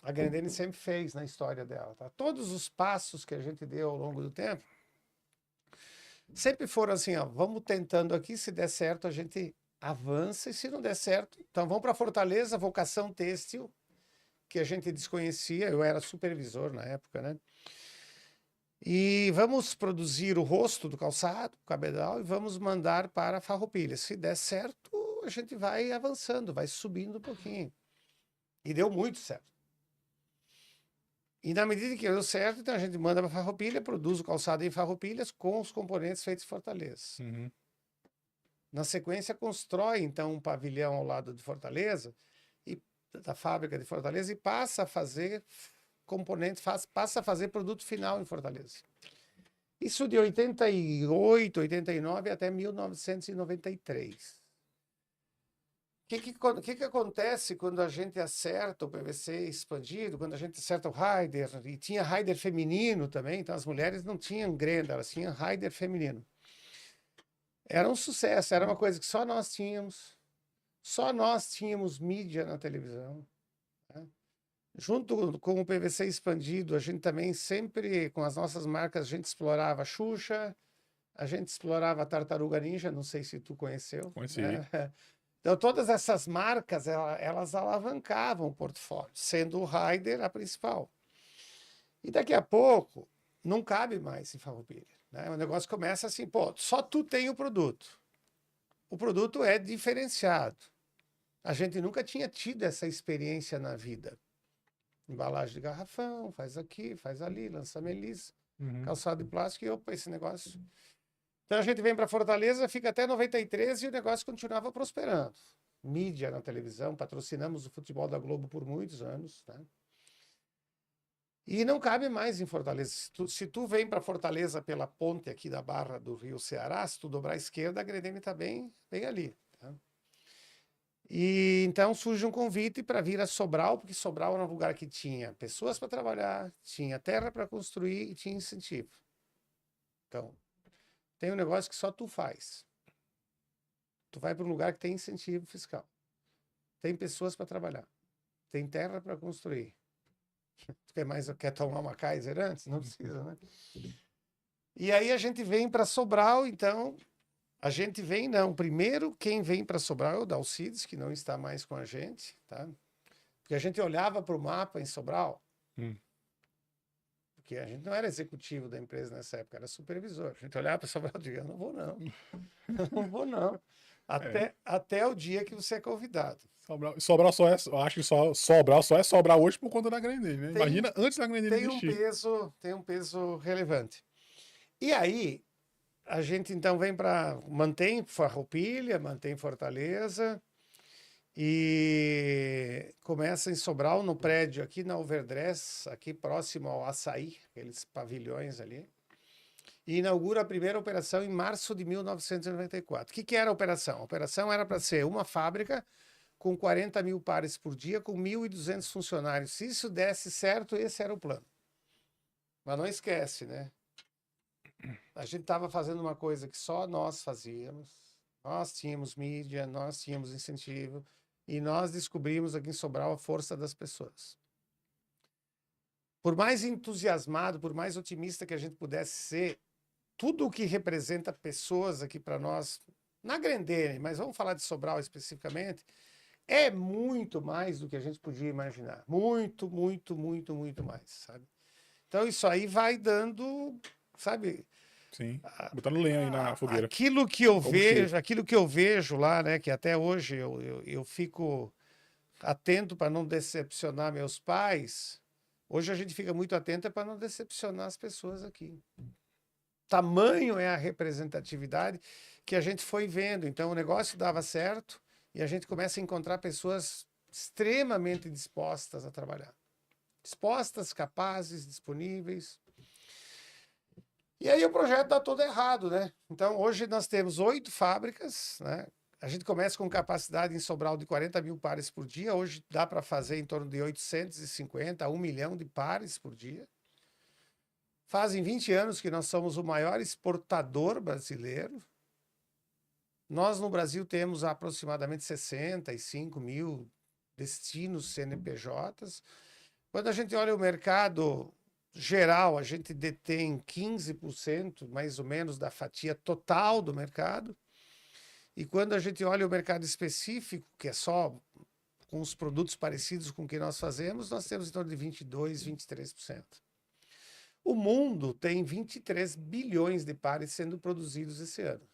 S2: a Grendene sempre fez na história dela. Tá? Todos os passos que a gente deu ao longo do tempo sempre foram assim, ó, vamos tentando aqui, se der certo a gente avança, e se não der certo, então vamos para Fortaleza, vocação têxtil, que a gente desconhecia, eu era supervisor na época, né? E vamos produzir o rosto do calçado, o cabedal, e vamos mandar para Farroupilha. Se der certo, a gente vai avançando, vai subindo um pouquinho. E deu muito certo. E na medida que deu certo, então a gente manda para Farroupilha, produz o calçado em Farroupilhas com os componentes feitos em Fortaleza. Na sequência, constrói, então, um pavilhão ao lado de Fortaleza, da fábrica de Fortaleza, e passa a fazer componente, passa a fazer produto final em Fortaleza. Isso de 88, 89 até 1993. O que acontece quando a gente acerta o PVC expandido, quando a gente acerta o Raider, e tinha Raider feminino também, então as mulheres não tinham Grendel, elas tinham Raider feminino. Era um sucesso, era uma coisa que só nós tínhamos mídia na televisão. Né? Junto com o PVC expandido, a gente também sempre, com as nossas marcas, a gente explorava a Xuxa, a gente explorava a Tartaruga Ninja, não sei se tu conheceu.
S1: Conheci.
S2: Né? Então, todas essas marcas, elas alavancavam o portfólio, sendo o Raider a principal. E daqui a pouco, não cabe mais em Farroupilha. Né? O negócio começa assim, pô, só tu tem o produto. O produto é diferenciado. A gente nunca tinha tido essa experiência na vida. Embalagem de garrafão, faz aqui, faz ali, lança melissa, calçado de plástico, e opa, esse negócio. Então a gente vem para Fortaleza, fica até 93 e o negócio continuava prosperando. Mídia na televisão, patrocinamos o futebol da Globo por muitos anos. Tá? E não cabe mais em Fortaleza. Se tu vem para Fortaleza pela ponte aqui da Barra do Rio Ceará, se tu dobrar à esquerda, a Grendene está bem ali. Tá? E então surge um convite para vir a Sobral, porque Sobral era um lugar que tinha pessoas para trabalhar, tinha terra para construir e tinha incentivo. Então, tem um negócio que só tu faz. Tu vai para um lugar que tem incentivo fiscal. Tem pessoas para trabalhar. Tem terra para construir. Tu quer tomar uma Kaiser antes? Não precisa, né? E aí a gente vem para Sobral, então... A gente vem, não. Primeiro, quem vem para Sobral é o Dalcides, que não está mais com a gente, tá? Porque a gente olhava para o mapa em Sobral, porque a gente não era executivo da empresa nessa época, era supervisor. A gente olhava para Sobral e dizia, eu não vou não. Eu não vou não. Até o dia que você é convidado.
S1: Sobral só é, eu acho que Sobral só é Sobral hoje por conta da Grendene, né? Imagina antes da Grendene existir.
S2: Tem um peso relevante. E aí, a gente então vem mantém Farroupilha, mantém Fortaleza e começa em Sobral, no prédio aqui na Overdress, aqui próximo ao Açaí, aqueles pavilhões ali. E inaugura a primeira operação em março de 1994. O que era a operação? A operação era para ser uma fábrica com 40 mil pares por dia, com 1.200 funcionários. Se isso desse certo, esse era o plano. Mas não esquece, né? A gente estava fazendo uma coisa que só nós fazíamos. Nós tínhamos mídia, nós tínhamos incentivo. E nós descobrimos aqui em Sobral a força das pessoas. Por mais entusiasmado, por mais otimista que a gente pudesse ser, tudo o que representa pessoas aqui para nós, na Grendene, mas vamos falar de Sobral especificamente, é muito mais do que a gente podia imaginar. Muito, muito, muito, muito mais, sabe? Então isso aí vai dando, sabe...
S1: Sim, botando lenha aí na fogueira.
S2: Aquilo que eu vejo lá, né, que até hoje eu fico atento para não decepcionar meus pais. Hoje a gente fica muito atento para não decepcionar as pessoas aqui. Tamanho é a representatividade que a gente foi vendo. Então o negócio dava certo e a gente começa a encontrar pessoas extremamente dispostas a trabalhar. Dispostas, capazes, disponíveis. E aí o projeto dá todo errado, né? Então, hoje nós temos 8 fábricas, né? A gente começa com capacidade em Sobral de 40 mil pares por dia. Hoje dá para fazer em torno de 850 a 1 milhão de pares por dia. Fazem 20 anos que nós somos o maior exportador brasileiro. Nós, no Brasil, temos aproximadamente 65 mil destinos CNPJs. Quando a gente olha o mercado geral, a gente detém 15%, mais ou menos, da fatia total do mercado. E quando a gente olha o mercado específico, que é só com os produtos parecidos com o que nós fazemos, nós temos em torno de 22%, 23%. O mundo tem 23 bilhões de pares sendo produzidos esse ano.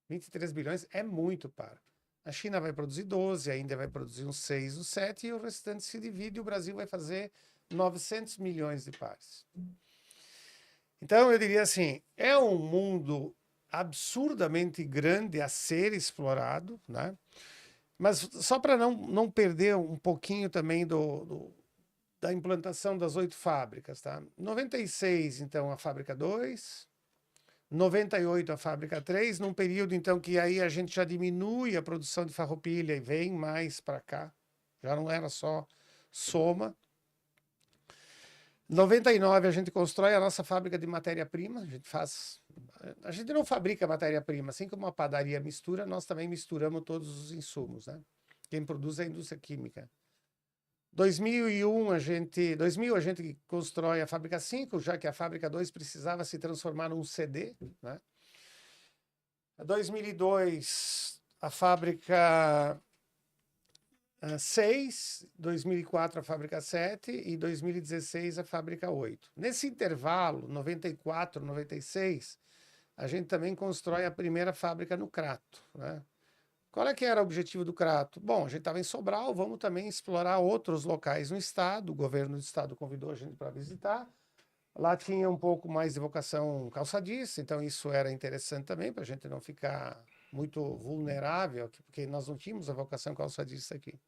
S2: 23 bilhões é muito par. A China vai produzir 12, a Índia vai produzir uns 6, uns 7, e o restante se divide, e o Brasil vai fazer 900 milhões de pares. Então, eu diria assim, é um mundo absurdamente grande a ser explorado, né? Mas só para não perder um pouquinho também da implantação das 8 fábricas, tá? 96, então, a fábrica 2, 98 a fábrica 3, num período, então, que aí a gente já diminui a produção de farroupilha e vem mais para cá, já não era só soma. 99 a gente constrói a nossa fábrica de matéria-prima, a gente não fabrica matéria-prima, assim como a padaria mistura, nós também misturamos todos os insumos, né? Quem produz é a indústria química. 2000 a gente constrói a fábrica 5, já que a fábrica 2 precisava se transformar num CD, né? 2002 a fábrica 6, 2004 a fábrica 7 e 2016 a fábrica 8. Nesse intervalo, 94, 96, a gente também constrói a primeira fábrica no Crato, né? Qual é que era o objetivo do Crato? Bom, a gente estava em Sobral, vamos também explorar outros locais no estado, o governo do estado convidou a gente para visitar. Lá tinha um pouco mais de vocação calçadista, então isso era interessante também, para a gente não ficar muito vulnerável aqui, porque nós não tínhamos a vocação calçadista aqui.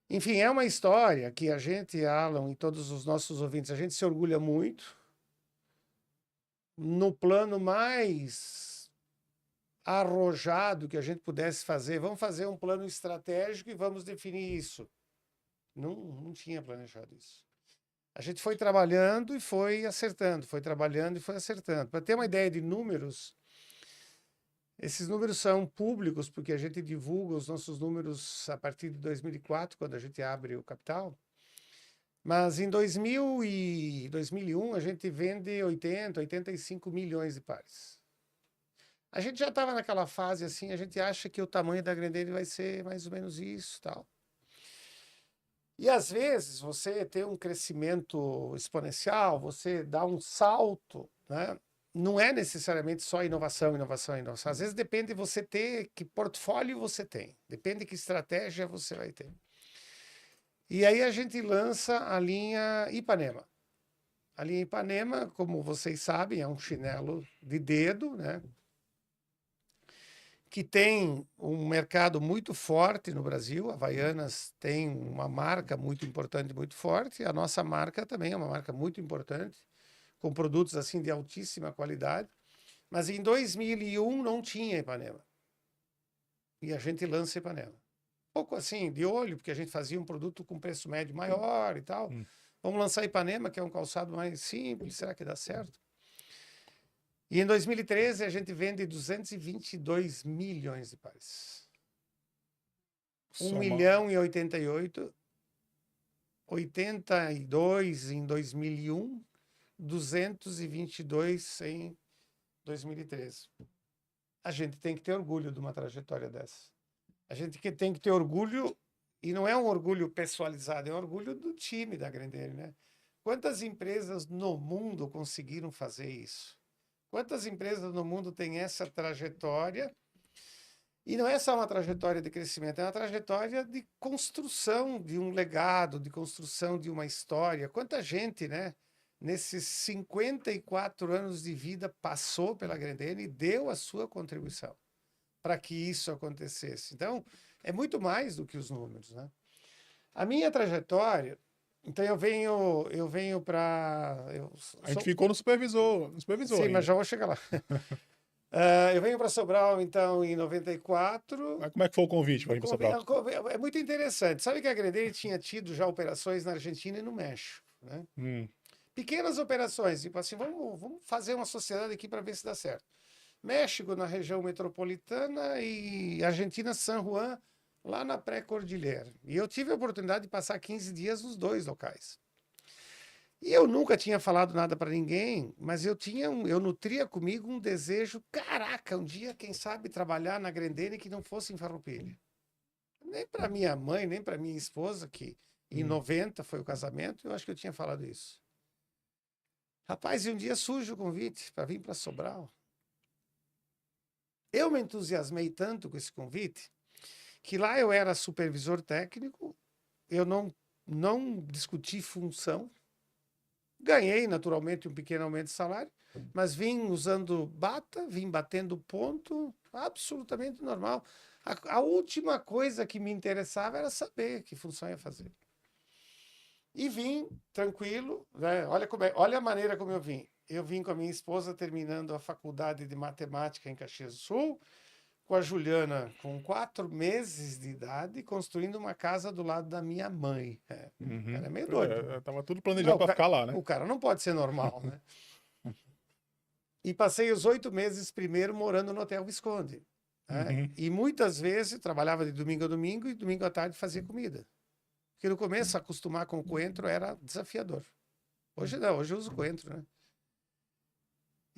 S2: Enfim, é uma história que a gente, Alan, e todos os nossos ouvintes, a gente se orgulha muito. No plano mais arrojado que a gente pudesse fazer, vamos fazer um plano estratégico e vamos definir isso. Não tinha planejado isso. A gente foi trabalhando e foi acertando, foi trabalhando e foi acertando. Para ter uma ideia de números, esses números são públicos, porque a gente divulga os nossos números a partir de 2004, quando a gente abre o capital. Mas em 2000 e 2001, a gente vende 80, 85 milhões de pares. A gente já estava naquela fase assim, a gente acha que o tamanho da Grendene vai ser mais ou menos isso, tal. E às vezes você tem um crescimento exponencial, você dá um salto, né? Não é necessariamente só inovação, inovação, inovação. Às vezes depende de você ter que portfólio você tem, depende de que estratégia você vai ter. E aí a gente lança a linha Ipanema. A linha Ipanema, como vocês sabem, é um chinelo de dedo, né? Que tem um mercado muito forte no Brasil. A Havaianas tem uma marca muito importante, muito forte. A nossa marca também é uma marca muito importante, com produtos assim de altíssima qualidade. Mas em 2001 não tinha Ipanema. E a gente lança Ipanema. Um pouco assim, de olho, porque a gente fazia um produto com preço médio maior e tal. Vamos lançar Ipanema, que é um calçado mais simples. Será que dá certo? E em 2013 a gente vende 222 milhões de pares. 1 milhão e 88, 82 em 2001, 222 em 2013. A gente tem que ter orgulho de uma trajetória dessa. A gente tem que ter orgulho, e não é um orgulho pessoalizado, é um orgulho do time da Grendene, né? Quantas empresas no mundo conseguiram fazer isso? Quantas empresas no mundo têm essa trajetória? E não é só uma trajetória de crescimento, é uma trajetória de construção de um legado, de construção de uma história. Quanta gente, né, nesses 54 anos de vida passou pela Grendene e deu a sua contribuição para que isso acontecesse. Então, é muito mais do que os números, né? A minha trajetória... Então eu venho para...
S1: A gente ficou no supervisor
S2: Sim,
S1: ainda.
S2: mas já vou chegar lá. Eu venho para Sobral, então, em 94.
S1: Mas como é que foi o convite para vir para Sobral?
S2: É muito interessante. Sabe que a Grendene tinha tido já operações na Argentina e no México, né?
S1: Hum,
S2: Pequenas operações, tipo assim, vamos fazer uma sociedade aqui para ver se dá certo. México na região metropolitana e Argentina, San Juan, lá na pré-cordilheira. E eu tive a oportunidade de passar 15 dias nos dois locais. E eu nunca tinha falado nada para ninguém, mas eu nutria comigo um desejo, caraca, um dia, quem sabe, trabalhar na Grendene que não fosse em Farroupilha. Nem para minha mãe, nem para minha esposa, que em
S1: hum.
S2: 90 foi o casamento, eu acho que eu tinha falado isso. Rapaz, e um dia surge o convite para vir para Sobral. Eu me entusiasmei tanto com esse convite que lá eu era supervisor técnico, eu não discuti função, ganhei naturalmente um pequeno aumento de salário, mas vim usando bata, vim batendo ponto, absolutamente normal. A última coisa que me interessava era saber que função ia fazer. E vim tranquilo, né? Olha a maneira como eu vim. Eu vim com a minha esposa terminando a faculdade de matemática em Caxias do Sul, com a Juliana com 4 meses de idade, construindo uma casa do lado da minha mãe. O
S1: Uhum.
S2: cara é meio
S1: Pois
S2: doido.
S1: é, tava tudo
S2: Não,
S1: planejado para ficar lá, né?
S2: o cara não pode ser normal, né? E passei os 8 meses primeiro morando no Hotel Visconde. Né?
S1: Uhum.
S2: E muitas vezes trabalhava de domingo a domingo e domingo à tarde fazia comida. Porque no começo acostumar com o coentro era desafiador. Hoje não, hoje eu uso coentro, né?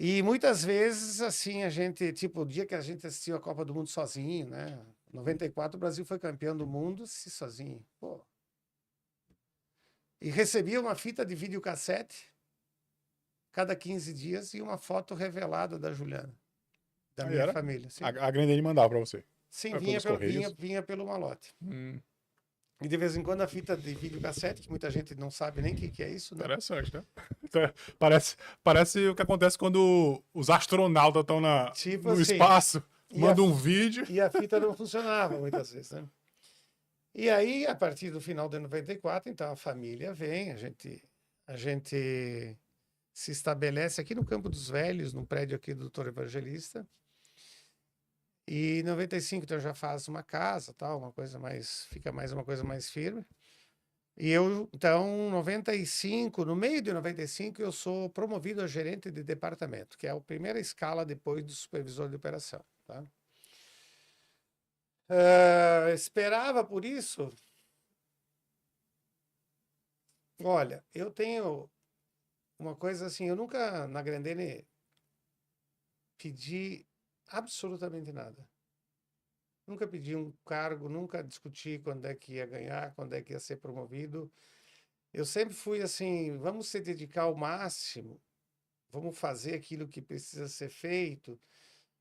S2: E muitas vezes, assim, a gente, tipo, o dia que a gente assistiu a Copa do Mundo sozinho, né? 94, o Brasil foi campeão do mundo sozinho. Pô. E recebia uma fita de videocassete cada 15 dias e uma foto revelada da Juliana, da
S1: Aí
S2: minha
S1: era.
S2: família. Sim,
S1: A Grendene mandava para você.
S2: sim,
S1: Era pelos Correios.
S2: vinha pelo malote.
S1: Hum,
S2: E de vez em quando a fita de videocassete, que muita gente não sabe nem o que é isso, né?
S1: interessante, né? Então, parece o que acontece quando os astronautas estão
S2: Tipo
S1: no
S2: assim,
S1: espaço,
S2: e a,
S1: mandam um vídeo.
S2: e a fita não funcionava muitas vezes, né? E aí, a partir do final de 94, então a família vem, a gente se estabelece aqui no Campo dos Velhos, num prédio aqui do Doutor Evangelista. E em 95, então já faz uma casa, tal, uma coisa mais, fica mais uma coisa mais firme. E eu, então, 95, no meio de 95, eu sou promovido a gerente de departamento, que é a primeira escala depois do supervisor de operação, tá? Esperava por isso. Olha, eu tenho uma coisa assim, eu nunca na Grendene pedi absolutamente nada. Nunca pedi um cargo, nunca discuti quando é que ia ganhar, quando é que ia ser promovido. Eu sempre fui assim, vamos se dedicar ao máximo, vamos fazer aquilo que precisa ser feito.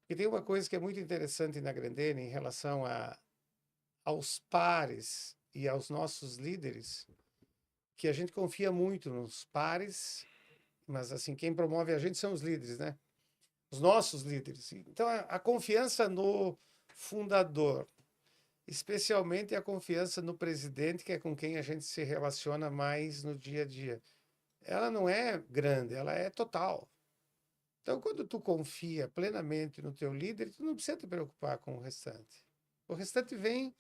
S2: E tem uma coisa que é muito interessante na Grendene em relação aos pares e aos nossos líderes, que a gente confia muito nos pares, mas assim, quem promove a gente são os líderes, né? Os nossos líderes. Então, a confiança no fundador, especialmente a confiança no presidente, que é com quem a gente se relaciona mais no dia a dia. Ela não é grande, ela é total. Então, quando tu confia plenamente no teu líder, tu não precisa te preocupar com o restante. O restante vem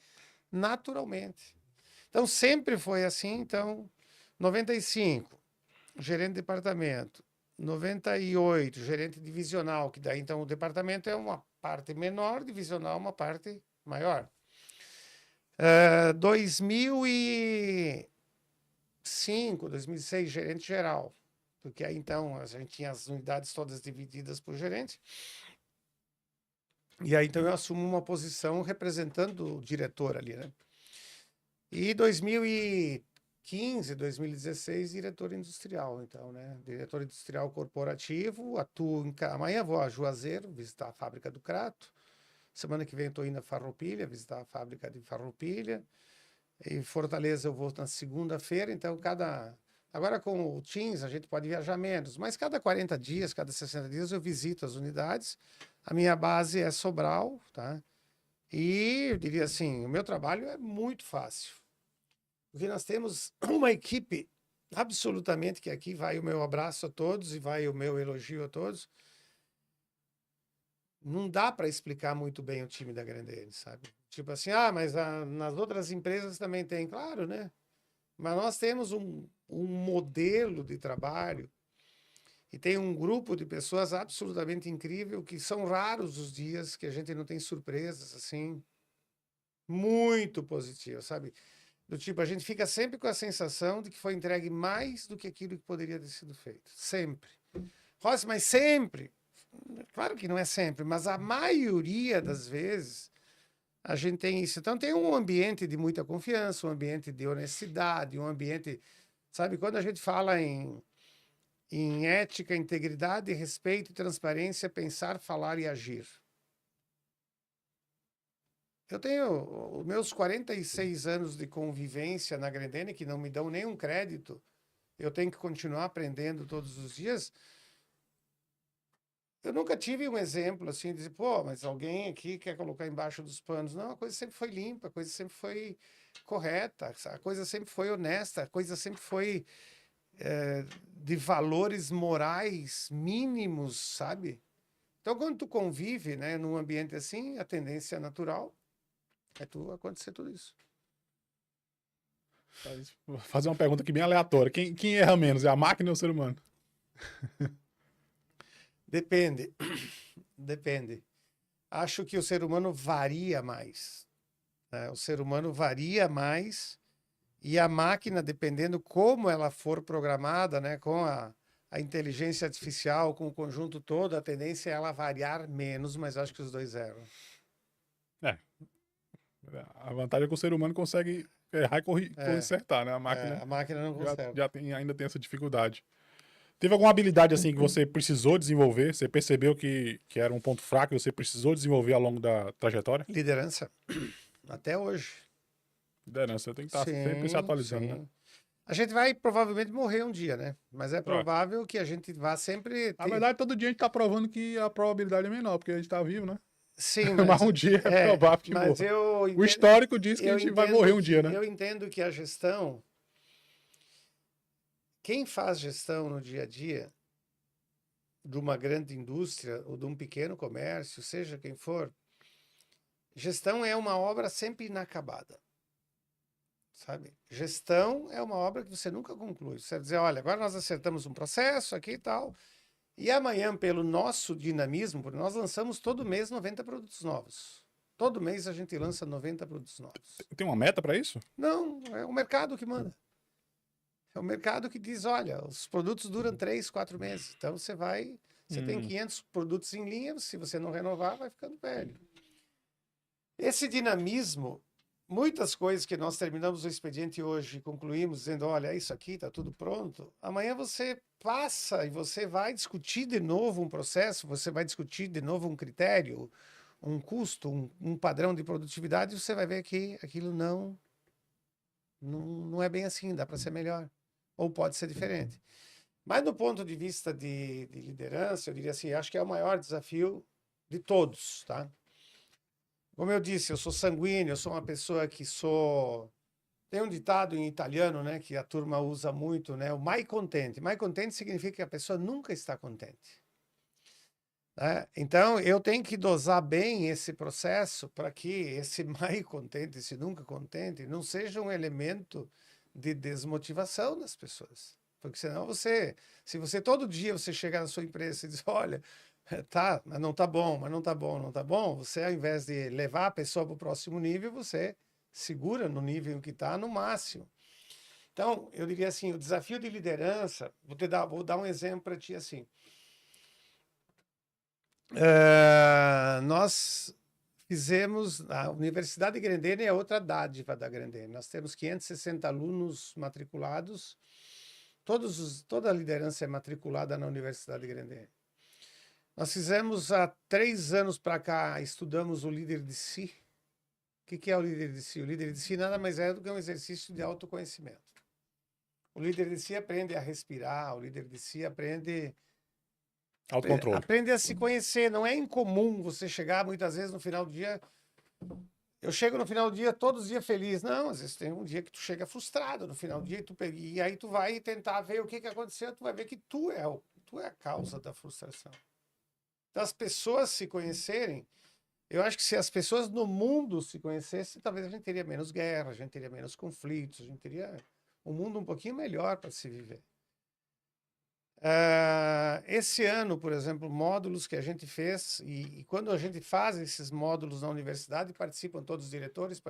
S2: naturalmente. Então, sempre foi assim. Então, 95, gerente de departamento. 98, gerente divisional, que daí então o departamento é uma parte menor, divisional uma parte maior. 2005, 2006, gerente geral, porque aí então a gente tinha as unidades todas divididas por gerente. E aí então eu assumo uma posição representando o diretor ali, né? E 2015, 2016, diretor industrial, então, né? Diretor industrial corporativo, atuo amanhã vou a Juazeiro visitar a fábrica do Crato. Semana que vem estou indo a Farroupilha visitar a fábrica de Farroupilha. Em Fortaleza eu vou na segunda-feira, então agora com o Teams a gente pode viajar menos, mas cada 40 dias, cada 60 dias eu visito as unidades. A minha base é Sobral, tá? E eu diria assim, o meu trabalho é muito fácil. Porque nós temos uma equipe absolutamente, que aqui vai o meu abraço a todos e vai o meu elogio a todos, não dá para explicar muito bem o time da Grendene, sabe? Tipo assim, mas nas outras empresas também tem, claro, né? Mas nós temos um modelo de trabalho e tem um grupo de pessoas absolutamente incrível, que são raros os dias que a gente não tem surpresas, assim, muito positivas, sabe? Do tipo, a gente fica sempre com a sensação de que foi entregue mais do que aquilo que poderia ter sido feito. Sempre. Rossi, mas sempre. Claro que não é sempre, mas a maioria das vezes a gente tem isso. Então tem um ambiente de muita confiança, um ambiente de honestidade, um ambiente. Sabe, quando a gente fala em ética, integridade, respeito e transparência, pensar, falar e agir. Eu tenho os meus 46 anos de convivência na Grendene, que não me dão nenhum crédito. Eu tenho que continuar aprendendo todos os dias. Eu nunca tive um exemplo assim, de dizer, pô, mas alguém aqui quer colocar embaixo dos panos. Não, a coisa sempre foi limpa, a coisa sempre foi correta, a coisa sempre foi honesta, a coisa sempre foi de valores morais mínimos, sabe? Então, quando tu convive, né, num ambiente assim, a tendência natural é tu acontecer tudo isso.
S1: Vou fazer uma pergunta aqui bem aleatória. Quem erra menos? É a máquina ou o ser humano?
S2: Depende. Depende. Acho que o ser humano varia mais, né? O ser humano varia mais e a máquina, dependendo como ela for programada, né, com a inteligência artificial, com o conjunto todo, a tendência é ela variar menos, mas acho que os dois erram.
S1: É. A vantagem é que o ser humano consegue errar e consertar, né? A máquina
S2: A máquina não consegue.
S1: ainda tem essa dificuldade. Teve alguma habilidade assim que você precisou desenvolver? Você percebeu que era um ponto fraco e você precisou desenvolver ao longo da trajetória?
S2: Liderança, até hoje.
S1: Liderança, tem que estar sempre se
S2: Sim,
S1: atualizando, né?
S2: sim. A gente vai provavelmente morrer um dia, né? Mas é
S1: É.
S2: provável que a gente vá sempre
S1: Na
S2: ter.
S1: verdade, todo dia a gente tá provando que a probabilidade é menor, porque a gente tá vivo, né?
S2: Sim,
S1: Mas
S2: mas
S1: um dia é provável que
S2: mas
S1: morra.
S2: eu
S1: O
S2: entendo,
S1: histórico diz que a gente vai morrer um dia, né?
S2: eu entendo que a gestão, quem faz gestão no dia a dia de uma grande indústria ou de um pequeno comércio, seja quem for, gestão é uma obra sempre inacabada. Sabe? Gestão é uma obra que você nunca conclui. Você vai dizer, olha, agora nós acertamos um processo aqui e tal, e amanhã, pelo nosso dinamismo, porque nós lançamos todo mês 90 produtos novos. Todo mês a gente lança 90 produtos novos.
S1: Tem uma meta para isso?
S2: Não, é o mercado que manda. É o mercado que diz, olha, os produtos duram 3, 4 meses. Então você tem 500 produtos em linha, se você não renovar, vai ficando velho. Esse dinamismo, muitas coisas que nós terminamos o expediente hoje e concluímos dizendo, olha, isso aqui está tudo pronto. Amanhã você passa e você vai discutir de novo um processo, você vai discutir de novo um critério, um custo, um padrão de produtividade, e você vai ver que aquilo não é bem assim, dá para ser melhor. Ou pode ser diferente. Mas do ponto de vista de liderança, eu diria assim, acho que é o maior desafio de todos, tá? Como eu disse, eu sou sanguíneo, eu sou uma pessoa que sou... Tem um ditado em italiano, né, que a turma usa muito, né, o mai contente. Mai contente significa que a pessoa nunca está contente. Né? Então, eu tenho que dosar bem esse processo para que esse mai contente, esse nunca contente, não seja um elemento de desmotivação das pessoas. Porque senão se você todo dia você chegar na sua empresa e diz, olha, tá, mas não tá bom, mas não tá bom, não tá bom, você ao invés de levar a pessoa para o próximo nível, você segura no nível em que está no máximo. Então, eu diria assim, o desafio de liderança, vou dar um exemplo para ti assim. Nós fizemos, a Universidade Grendene é outra dádiva da Grendene. Nós temos 560 alunos matriculados, toda a liderança é matriculada na Universidade Grendene. Nós fizemos há 3 anos para cá, estudamos o líder de si. O que é o líder de si? O líder de si nada mais é do que um exercício de autoconhecimento. O líder de si aprende a respirar, o líder de si aprende
S1: Autocontrole.
S2: a se conhecer. Não é incomum você chegar muitas vezes no final do dia. Eu chego no final do dia todos os dias feliz. Não, às vezes tem um dia que tu chega frustrado no final do dia e aí tu vai tentar ver o que aconteceu, tu vai ver que tu é a causa da frustração. Então, as pessoas se conhecerem, eu acho que se as pessoas no mundo se conhecessem, talvez a gente teria menos guerra, a gente teria menos conflitos, a gente teria um mundo um pouquinho melhor para se viver. Esse ano, por exemplo, módulos que a gente fez, e quando a gente faz esses módulos na universidade, participam todos os diretores,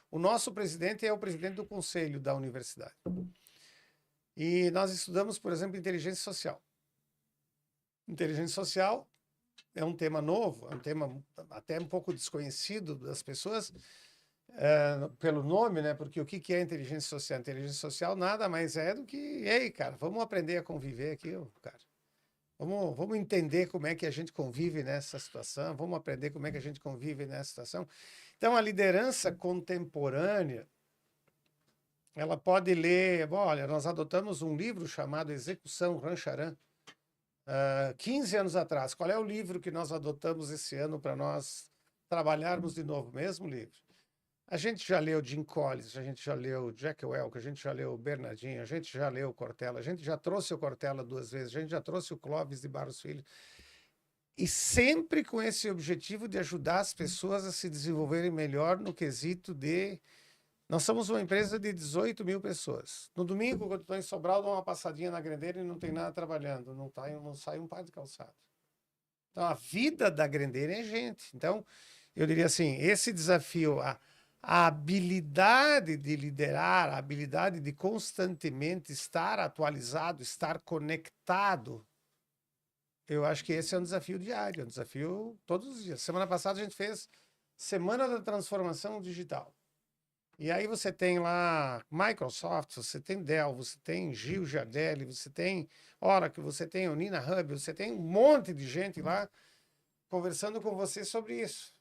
S2: o nosso presidente é o presidente do conselho da universidade. E nós estudamos, por exemplo, inteligência social. Inteligência social é um tema novo, é um tema até um pouco desconhecido das pessoas, pelo nome, né? Porque o que é inteligência social? Inteligência social nada mais é do que, ei, cara, vamos aprender a conviver aqui, cara. Vamos entender como é que a gente convive nessa situação, vamos aprender como é que a gente convive nessa situação. Então, a liderança contemporânea, ela pode ler, bom, olha, nós adotamos um livro chamado Execução Rancharan, 15 anos atrás. Qual é o livro que nós adotamos esse ano para nós trabalharmos de novo? Mesmo livro. A gente já leu Jim Collins, a gente já leu Jack Welch, a gente já leu Bernardinho, a gente já leu Cortella, a gente já trouxe o Cortella 2 vezes, a gente já trouxe o Clóvis de Barros Filho. E sempre com esse objetivo de ajudar as pessoas a se desenvolverem melhor no quesito de... Nós somos uma empresa de 18 mil pessoas. No domingo, quando estou em Sobral, dou uma passadinha na Grendeira e não tem nada trabalhando. Não sai um par de calçado. Então, a vida da Grendeira é gente. Então, eu diria assim, esse desafio, a habilidade de liderar, a habilidade de constantemente estar atualizado, estar conectado, eu acho que esse é um desafio diário, é um desafio todos os dias. Semana passada a gente fez Semana da Transformação Digital. E aí você tem lá Microsoft, você tem Dell, você tem Gil Giardelli, você tem Oracle, você tem o Nina Hub, você tem um monte de gente lá conversando com você sobre isso.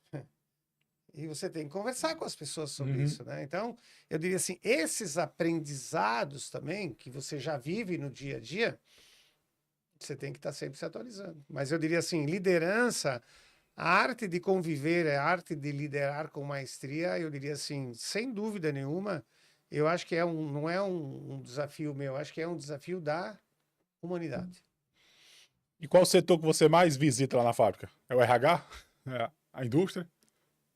S2: E você tem que conversar com as pessoas sobre isso, né? Então, eu diria assim, esses aprendizados também, que você já vive no dia a dia, você tem que estar sempre se atualizando. Mas eu diria assim, liderança... A arte de conviver, a arte de liderar com maestria, eu diria assim, sem dúvida nenhuma, eu acho que não é um desafio meu, acho que é um desafio da humanidade.
S1: E qual o setor que você mais visita lá na fábrica? É o RH? É a indústria?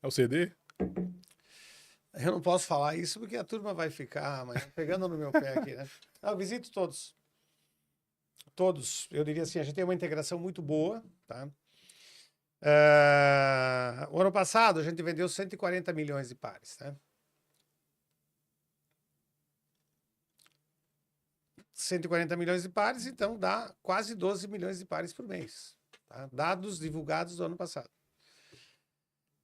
S1: É o CD?
S2: Eu não posso falar isso porque a turma vai ficar pegando no meu pé aqui, né? Eu visito todos. Todos. Eu diria assim, a gente tem uma integração muito boa, tá? O ano passado a gente vendeu 140 milhões de pares, né? 140 milhões de pares, então dá quase 12 milhões de pares por mês. Tá? Dados divulgados do ano passado.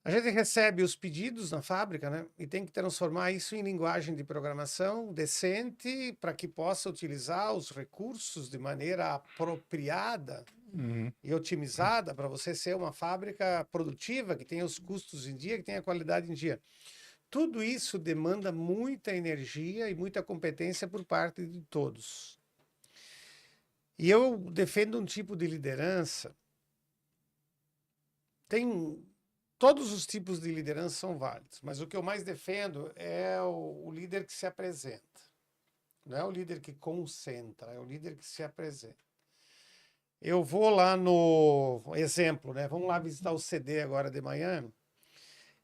S2: A gente recebe os pedidos na fábrica, né? E tem que transformar isso em linguagem de programação decente para que possa utilizar os recursos de maneira apropriada e otimizada para você ser uma fábrica produtiva, que tenha os custos em dia, que tenha a qualidade em dia. Tudo isso demanda muita energia e muita competência por parte de todos. E eu defendo um tipo de liderança. Todos os tipos de liderança são válidos, mas o que eu mais defendo é o líder que se apresenta. Não é o líder que concentra, é o líder que se apresenta. Eu vou lá no exemplo, né? Vamos lá visitar o CD agora de manhã.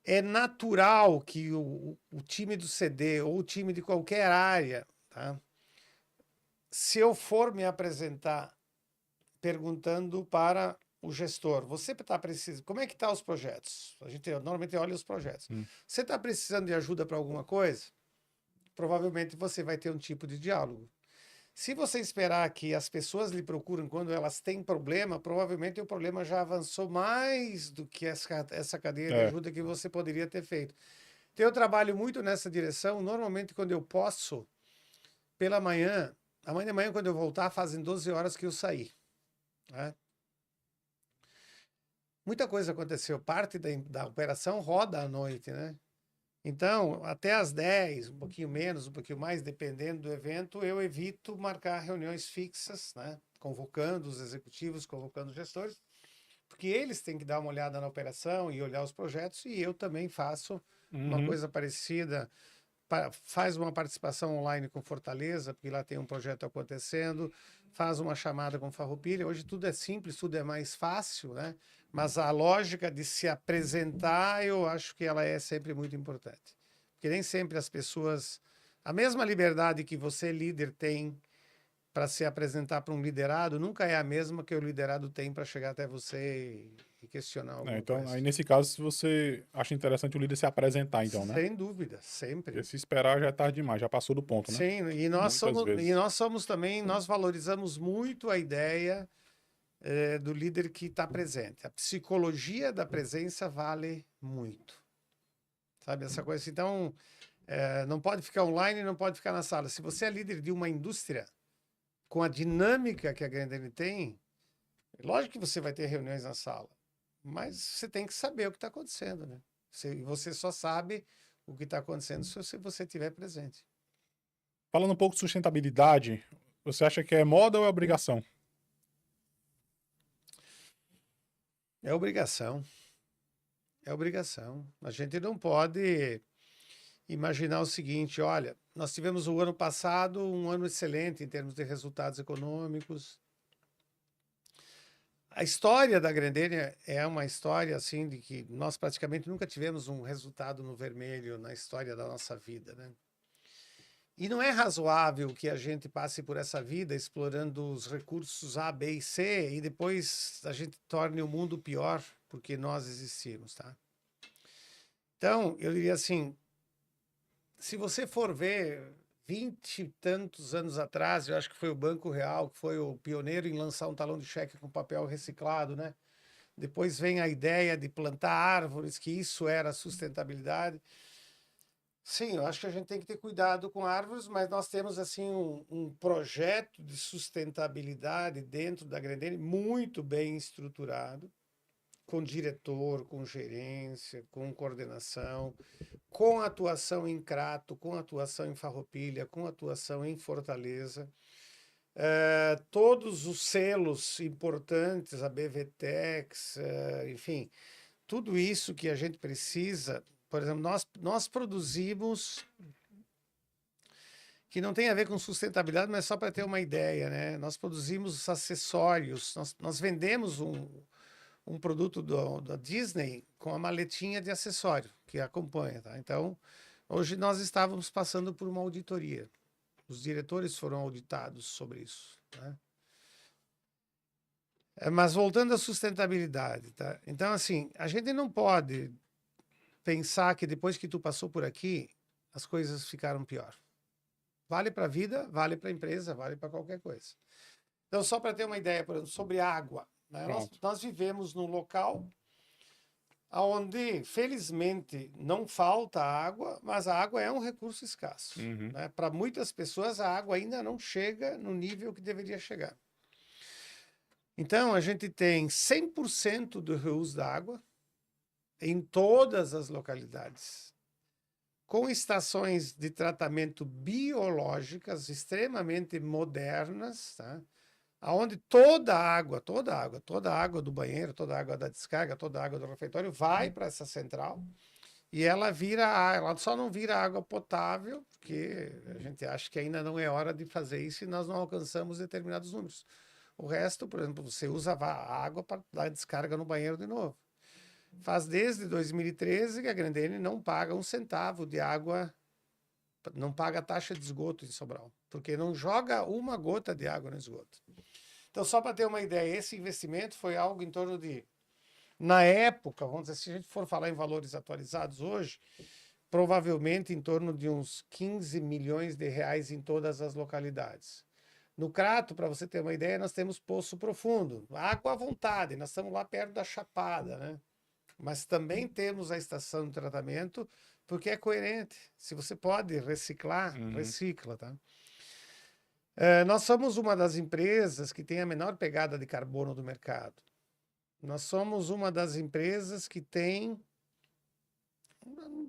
S2: É natural que o time do CD ou o time de qualquer área, tá? Se eu for me apresentar perguntando para o gestor, você está precisando, como é que estão os projetos? A gente normalmente olha os projetos. Você está precisando de ajuda para alguma coisa? Provavelmente você vai ter um tipo de diálogo. Se você esperar que as pessoas lhe procuram quando elas têm problema, provavelmente o problema já avançou mais do que essa cadeia de ajuda que você poderia ter feito. Então, eu trabalho muito nessa direção. Normalmente, quando eu posso, pela manhã, amanhã de manhã, quando eu voltar, fazem 12 horas que eu saí. Né? Muita coisa aconteceu. Parte da operação roda à noite, né? Então, até às 10, um pouquinho menos, um pouquinho mais, dependendo do evento, eu evito marcar reuniões fixas, né? Convocando os executivos, convocando os gestores, porque eles têm que dar uma olhada na operação e olhar os projetos, e eu também faço uma coisa parecida, faz uma participação online com Fortaleza, porque lá tem um projeto acontecendo, faz uma chamada com Farroupilha. Hoje tudo é simples, tudo é mais fácil, né? Mas a lógica de se apresentar, eu acho que ela é sempre muito importante. Porque nem sempre as pessoas... A mesma liberdade que você, líder, tem para se apresentar para um liderado, nunca é a mesma que o liderado tem para chegar até você e questionar alguma
S1: Então,
S2: coisa.
S1: aí nesse caso, se você acha interessante o líder se apresentar, então, né?
S2: Sem dúvida, sempre.
S1: Porque se esperar já é tarde demais, já passou do ponto, né?
S2: Sim,
S1: Muitas vezes.
S2: nós somos também, nós valorizamos muito a ideia do líder que está presente. A psicologia da presença vale muito. Sabe, essa coisa assim. Então, não pode ficar online, não pode ficar na sala. Se você é líder de uma indústria, com a dinâmica que a Grendene tem, lógico que você vai ter reuniões na sala, mas você tem que saber o que está acontecendo, né? Você só sabe o que está acontecendo se você estiver presente.
S1: Falando um pouco de sustentabilidade, você acha que é moda ou é obrigação?
S2: É obrigação. É obrigação. A gente não pode imaginar o seguinte: olha, nós tivemos o ano passado um ano excelente em termos de resultados econômicos. A história da Grendene é uma história assim de que nós praticamente nunca tivemos um resultado no vermelho na história da nossa vida, né? E não é razoável que a gente passe por essa vida explorando os recursos A, B e C e depois a gente torne o mundo pior porque nós existimos, tá? Então, eu diria assim, se você for ver 20 e tantos anos atrás, eu acho que foi o Banco Real que foi o pioneiro em lançar um talão de cheque com papel reciclado, né? Depois vem a ideia de plantar árvores, que isso era sustentabilidade. Sim, eu acho que a gente tem que ter cuidado com árvores, mas nós temos assim um projeto de sustentabilidade dentro da Grendene muito bem estruturado, com diretor, com gerência, com coordenação, com atuação em Crato, com atuação em Farroupilha, com atuação em Fortaleza. Todos os selos importantes, a BVTEX, enfim, tudo isso que a gente precisa. Por exemplo, nós produzimos, que não tem a ver com sustentabilidade, mas só para ter uma ideia, né? Nós produzimos acessórios, nós vendemos um produto da Disney com a maletinha de acessório que acompanha, tá? Então, hoje nós estávamos passando por uma auditoria. Os diretores foram auditados sobre isso, né? Mas voltando à sustentabilidade, tá? Então, assim, a gente não pode pensar que depois que tu passou por aqui, as coisas ficaram pior. Vale para a vida, vale para a empresa, vale para qualquer coisa. Então, só para ter uma ideia, por exemplo, sobre água, né? Nós vivemos num local onde, felizmente, não falta água, mas a água é um recurso escasso.
S1: Uhum.
S2: Né? Para muitas pessoas, a água ainda não chega no nível que deveria chegar. Então, a gente tem 100% do reuso da água em todas as localidades, com estações de tratamento biológicas extremamente modernas, tá? Onde toda a água do banheiro, toda a água da descarga, toda a água do refeitório vai para essa central e ela só não vira água potável, porque a gente acha que ainda não é hora de fazer isso e nós não alcançamos determinados números. O resto, por exemplo, você usa a água para dar descarga no banheiro de novo. Faz desde 2013 que a Grendene não paga um centavo de água, não paga taxa de esgoto em Sobral, porque não joga uma gota de água no esgoto. Então, só para ter uma ideia, esse investimento foi algo em torno de, na época, vamos dizer, se a gente for falar em valores atualizados hoje, provavelmente em torno de uns 15 milhões de reais em todas as localidades. No Crato, para você ter uma ideia, nós temos Poço Profundo, água à vontade, nós estamos lá perto da Chapada, né? Mas também temos a estação de tratamento, porque é coerente. Se você pode reciclar, recicla, tá? Nós somos uma das empresas que tem a menor pegada de carbono do mercado. Nós somos uma das empresas que tem...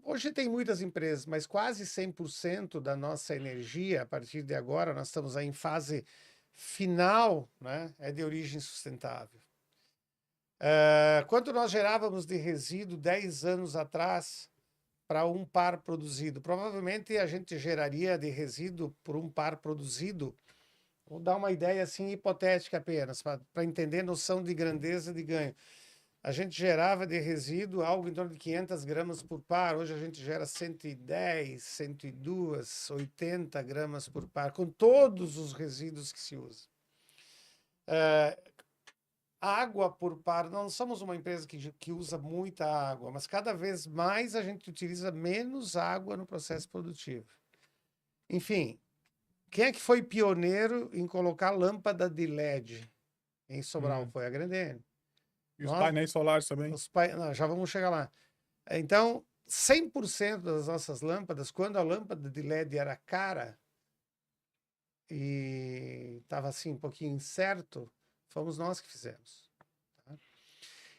S2: Hoje tem muitas empresas, mas quase 100% da nossa energia, a partir de agora, nós estamos aí em fase final, né, é de origem sustentável. Quanto nós gerávamos de resíduo 10 anos atrás para um par produzido? Provavelmente a gente geraria de resíduo por um par produzido Vou dar uma ideia assim hipotética apenas, para entender noção de grandeza de ganho. A gente gerava de resíduo algo em torno de 500 gramas por par. Hoje a gente gera 110, 102, 80 gramas por par, com todos os resíduos que se usa. Água por par, não somos uma empresa que usa muita água, mas cada vez mais a gente utiliza menos água no processo produtivo. Enfim, quem é que foi pioneiro em colocar lâmpada de LED em Sobral? Foi a Grendene.
S1: E os painéis solares também.
S2: Não, já vamos chegar lá. Então, 100% das nossas lâmpadas, quando a lâmpada de LED era cara e estava assim um pouquinho incerto, fomos nós que fizemos. Tá?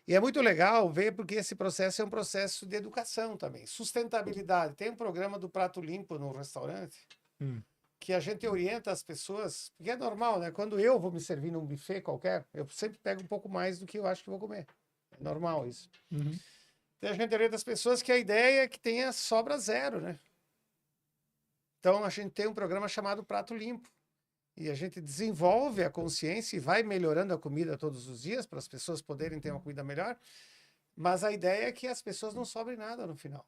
S2: E é muito legal ver porque esse processo é um processo de educação também. Sustentabilidade. Tem um programa do Prato Limpo no restaurante que a gente orienta as pessoas, porque é normal, né? Quando eu vou me servir num buffet qualquer, eu sempre pego um pouco mais do que eu acho que vou comer. É normal isso. Então a gente orienta as pessoas que a ideia é que tenha sobra zero, né? Então a gente tem um programa chamado Prato Limpo. E a gente desenvolve a consciência e vai melhorando a comida todos os dias para as pessoas poderem ter uma comida melhor. Mas a ideia é que as pessoas não sobrem nada no final.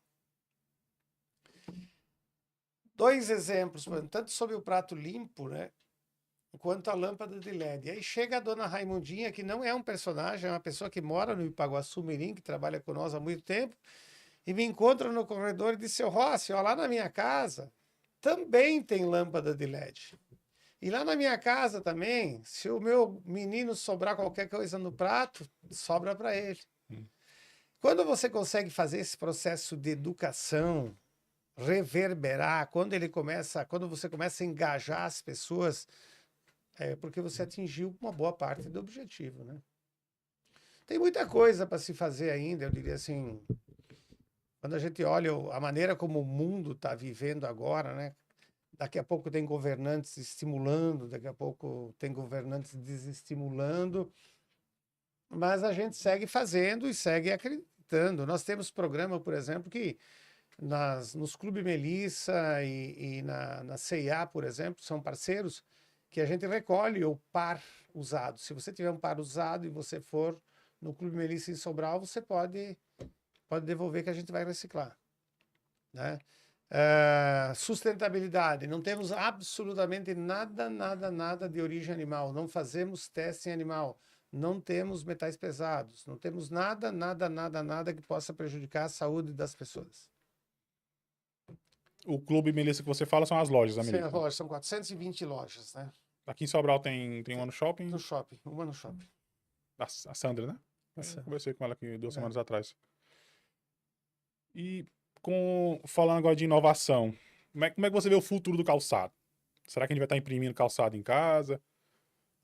S2: 2 exemplos, tanto sobre o prato limpo, né, quanto a lâmpada de LED. E aí chega a dona Raimundinha, que não é um personagem, é uma pessoa que mora no Ipaguaçu Mirim, que trabalha com nós há muito tempo, e me encontra no corredor e diz: seu Rossi, ó, lá na minha casa também tem lâmpada de LED. E lá na minha casa também, se o meu menino sobrar qualquer coisa no prato, sobra para ele. Quando você consegue fazer esse processo de educação, reverberar, quando você começa a engajar as pessoas, é porque você atingiu uma boa parte do objetivo, né? Tem muita coisa para se fazer ainda, eu diria assim, quando a gente olha a maneira como o mundo está vivendo agora, né? Daqui a pouco tem governantes estimulando, daqui a pouco tem governantes desestimulando, mas a gente segue fazendo e segue acreditando. Nós temos programa, por exemplo, que nos Clube Melissa e na C&A, por exemplo, são parceiros que a gente recolhe o par usado. Se você tiver um par usado e você for no Clube Melissa em Sobral, você pode devolver que a gente vai reciclar, né? Sustentabilidade, não temos absolutamente nada de origem animal, não fazemos teste em animal, não temos metais pesados, não temos nada que possa prejudicar a saúde das pessoas.
S1: O Clube Melissa que você fala são as lojas,
S2: Sim,
S1: amigo.
S2: as lojas, são 420 lojas, né?
S1: Aqui em Sobral tem uma no shopping.
S2: No shopping, uma no shopping.
S1: A Sandra, né? Eu conversei com ela aqui 2 semanas atrás. E falando agora de inovação, como é que você vê o futuro do calçado? Será que a gente vai estar imprimindo calçado em casa?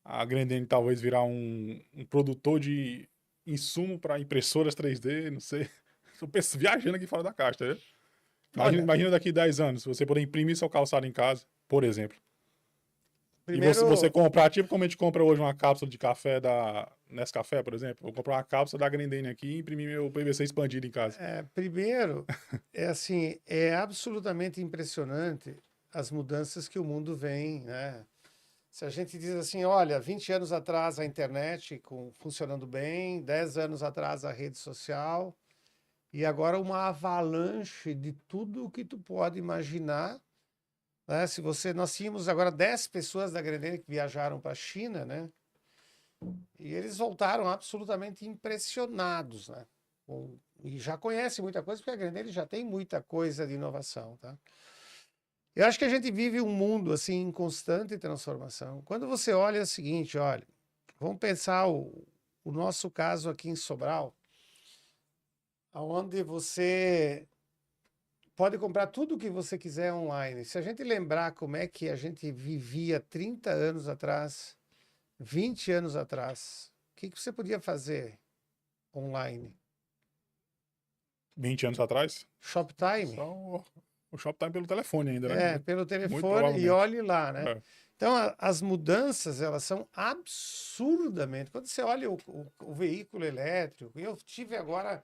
S1: A Grendene talvez virar um produtor de insumo para impressoras 3D, não sei. Estou viajando aqui fora da caixa, tá vendo? Imagina daqui 10 anos, você poder imprimir seu calçado em casa, por exemplo.
S2: Primeiro,
S1: E você comprar, tipo como a gente compra hoje uma cápsula de café da Nescafé, por exemplo. Vou comprar uma cápsula da Grendene aqui e imprimir meu PVC expandido em casa.
S2: primeiro, assim, é absolutamente impressionante as mudanças que o mundo vem, né? Se a gente diz assim, olha, 20 anos atrás a internet funcionando bem, 10 anos atrás a rede social, e agora uma avalanche de tudo o que tu pode imaginar, né? Nós tínhamos agora 10 pessoas da Grendene que viajaram para a China, né? E eles voltaram absolutamente impressionados, né? E já conhecem muita coisa, porque a Grendene já tem muita coisa de inovação, tá? Eu acho que a gente vive um mundo assim em constante transformação. Quando você olha é o seguinte, olha, vamos pensar o nosso caso aqui em Sobral, onde você pode comprar tudo o que você quiser online. Se a gente lembrar como é que a gente vivia 30 anos atrás, 20 anos atrás, o que você podia fazer online?
S1: 20 anos atrás?
S2: Shoptime.
S1: Só o Shoptime pelo telefone ainda, né?
S2: Pelo
S1: Muito
S2: telefone e olhe lá, né?
S1: É.
S2: Então, as mudanças, elas são absurdamente... Quando você olha o veículo elétrico, eu tive agora,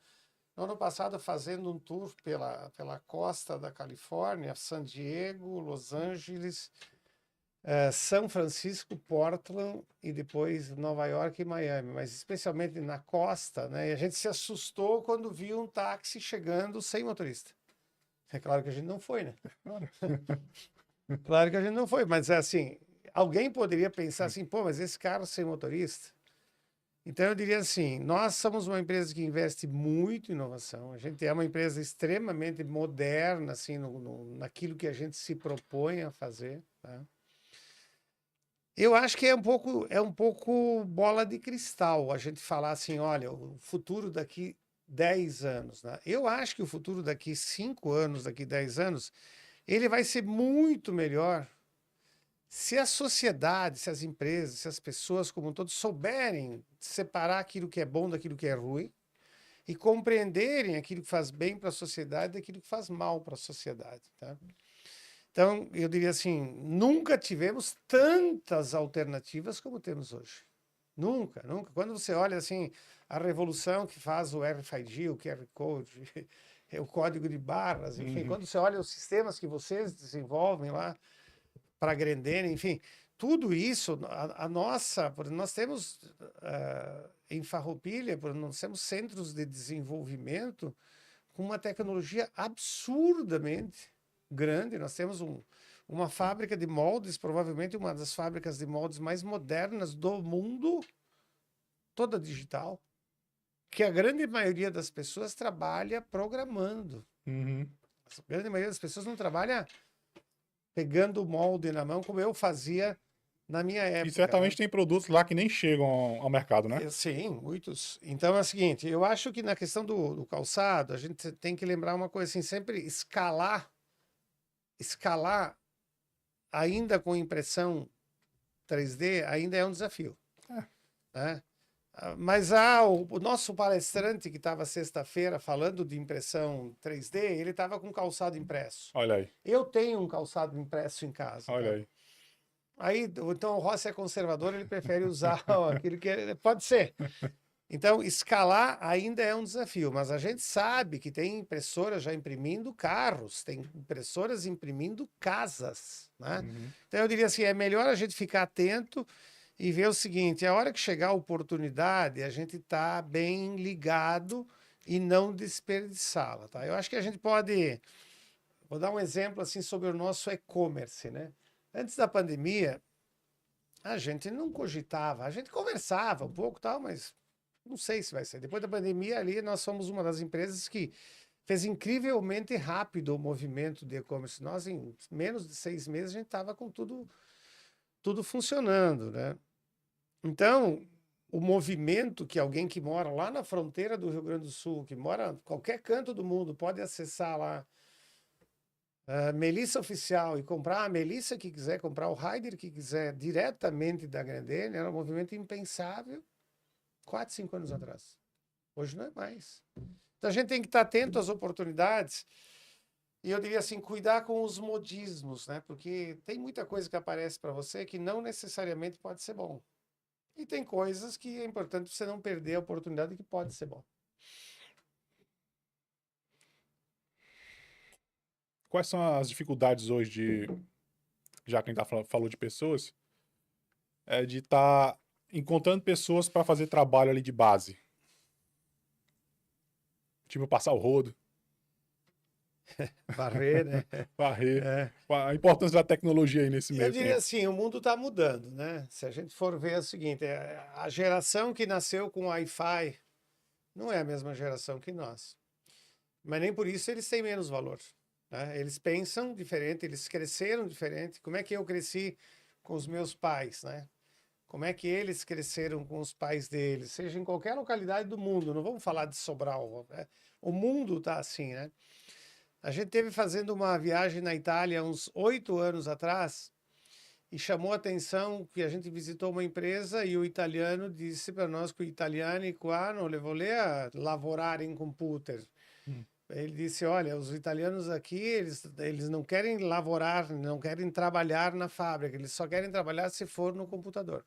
S2: no ano passado, fazendo um tour pela costa da Califórnia, San Diego, Los Angeles, São Francisco, Portland e depois Nova York e Miami, mas especialmente na costa, né? E a gente se assustou quando viu um táxi chegando sem motorista. É claro que a gente não foi, né? Claro que a gente não foi, mas é assim, alguém poderia pensar assim, pô, mas esse carro sem motorista? Então eu diria assim, nós somos uma empresa que investe muito em inovação, a gente é uma empresa extremamente moderna, assim, naquilo que a gente se propõe a fazer, tá? Eu acho que é um pouco bola de cristal a gente falar assim, olha, o futuro daqui 10 anos, né? Eu acho que o futuro daqui 5 anos, daqui 10 anos, ele vai ser muito melhor se a sociedade, se as empresas, se as pessoas como um todo souberem separar aquilo que é bom daquilo que é ruim e compreenderem aquilo que faz bem para a sociedade daquilo que faz mal para a sociedade, tá? Então, eu diria assim, nunca tivemos tantas alternativas como temos hoje. Nunca, nunca. Quando você olha assim, a revolução que faz o RFID, o QR Code, o código de barras, enfim, quando você olha os sistemas que vocês desenvolvem lá para Grendene, enfim, tudo isso, nós temos em Farroupilha, nós temos centros de desenvolvimento com uma tecnologia absurdamente grande. Nós temos uma fábrica de moldes, provavelmente uma das fábricas de moldes mais modernas do mundo, toda digital, que a grande maioria das pessoas trabalha programando.
S1: Uhum.
S2: A grande maioria das pessoas não trabalha pegando o molde na mão, como eu fazia na minha
S1: E
S2: época,
S1: certamente
S2: né?
S1: tem produtos lá que nem chegam ao mercado, né?
S2: Sim, muitos. Então é o seguinte, eu acho que na questão do calçado, a gente tem que lembrar uma coisa assim, sempre escalar ainda com impressão 3D ainda é um desafio,
S1: É.
S2: né? Mas o nosso palestrante que estava sexta-feira falando de impressão 3D, ele estava com calçado impresso.
S1: Olha aí,
S2: Eu tenho um calçado impresso em casa,
S1: olha
S2: tá?
S1: aí.
S2: Aí, então o Rossi é conservador, ele prefere usar aquilo que pode ser. Então, escalar ainda é um desafio, mas a gente sabe que tem impressoras já imprimindo carros, tem impressoras imprimindo casas, né?
S1: Uhum.
S2: Então, eu diria assim, é melhor a gente ficar atento e ver o seguinte, a hora que chegar a oportunidade, a gente tá bem ligado e não desperdiçá-la, tá? Eu acho que a gente pode, vou dar um exemplo assim sobre o nosso e-commerce, né? Antes da pandemia, a gente não cogitava, a gente conversava um pouco, tal, mas não sei se vai ser. Depois da pandemia ali, nós somos uma das empresas que fez incrivelmente rápido o movimento de e-commerce. Nós, em menos de 6 meses, a gente estava com tudo funcionando, né? Então, o movimento que alguém que mora lá na fronteira do Rio Grande do Sul, que mora em qualquer canto do mundo, pode acessar lá a Melissa Oficial e comprar a Melissa que quiser, comprar o Rider que quiser diretamente da Grendene, era um movimento impensável 4, 5 anos atrás. Hoje não é mais. Então a gente tem que estar atento às oportunidades e eu diria assim, cuidar com os modismos, né? Porque tem muita coisa que aparece para você que não necessariamente pode ser bom. E tem coisas que é importante você não perder a oportunidade que pode ser bom.
S1: Quais são as dificuldades hoje já que a gente falou de pessoas, de estar encontrando pessoas para fazer trabalho ali de base? Tipo, passar o rodo,
S2: Varrer, né?
S1: varrer.
S2: É.
S1: A importância da tecnologia aí nesse
S2: Eu
S1: meio
S2: diria
S1: tempo.
S2: assim, o mundo está mudando, né? Se a gente for ver é o seguinte, a geração que nasceu com Wi-Fi não é a mesma geração que nós. Mas nem por isso eles têm menos valor, né? Eles pensam diferente, eles cresceram diferente. Como é que eu cresci com os meus pais, né? Como é que eles cresceram com os pais deles, seja em qualquer localidade do mundo. Não vamos falar de Sobral, né? O mundo está assim, né? A gente teve fazendo uma viagem na Itália uns 8 anos atrás e chamou a atenção que a gente visitou uma empresa e o italiano disse para nós que o italiani qua non le voleva lavorare in computer.
S1: Hum.
S2: Ele disse, olha, os italianos aqui, eles não querem laborar, não querem trabalhar na fábrica, eles só querem trabalhar se for no computador.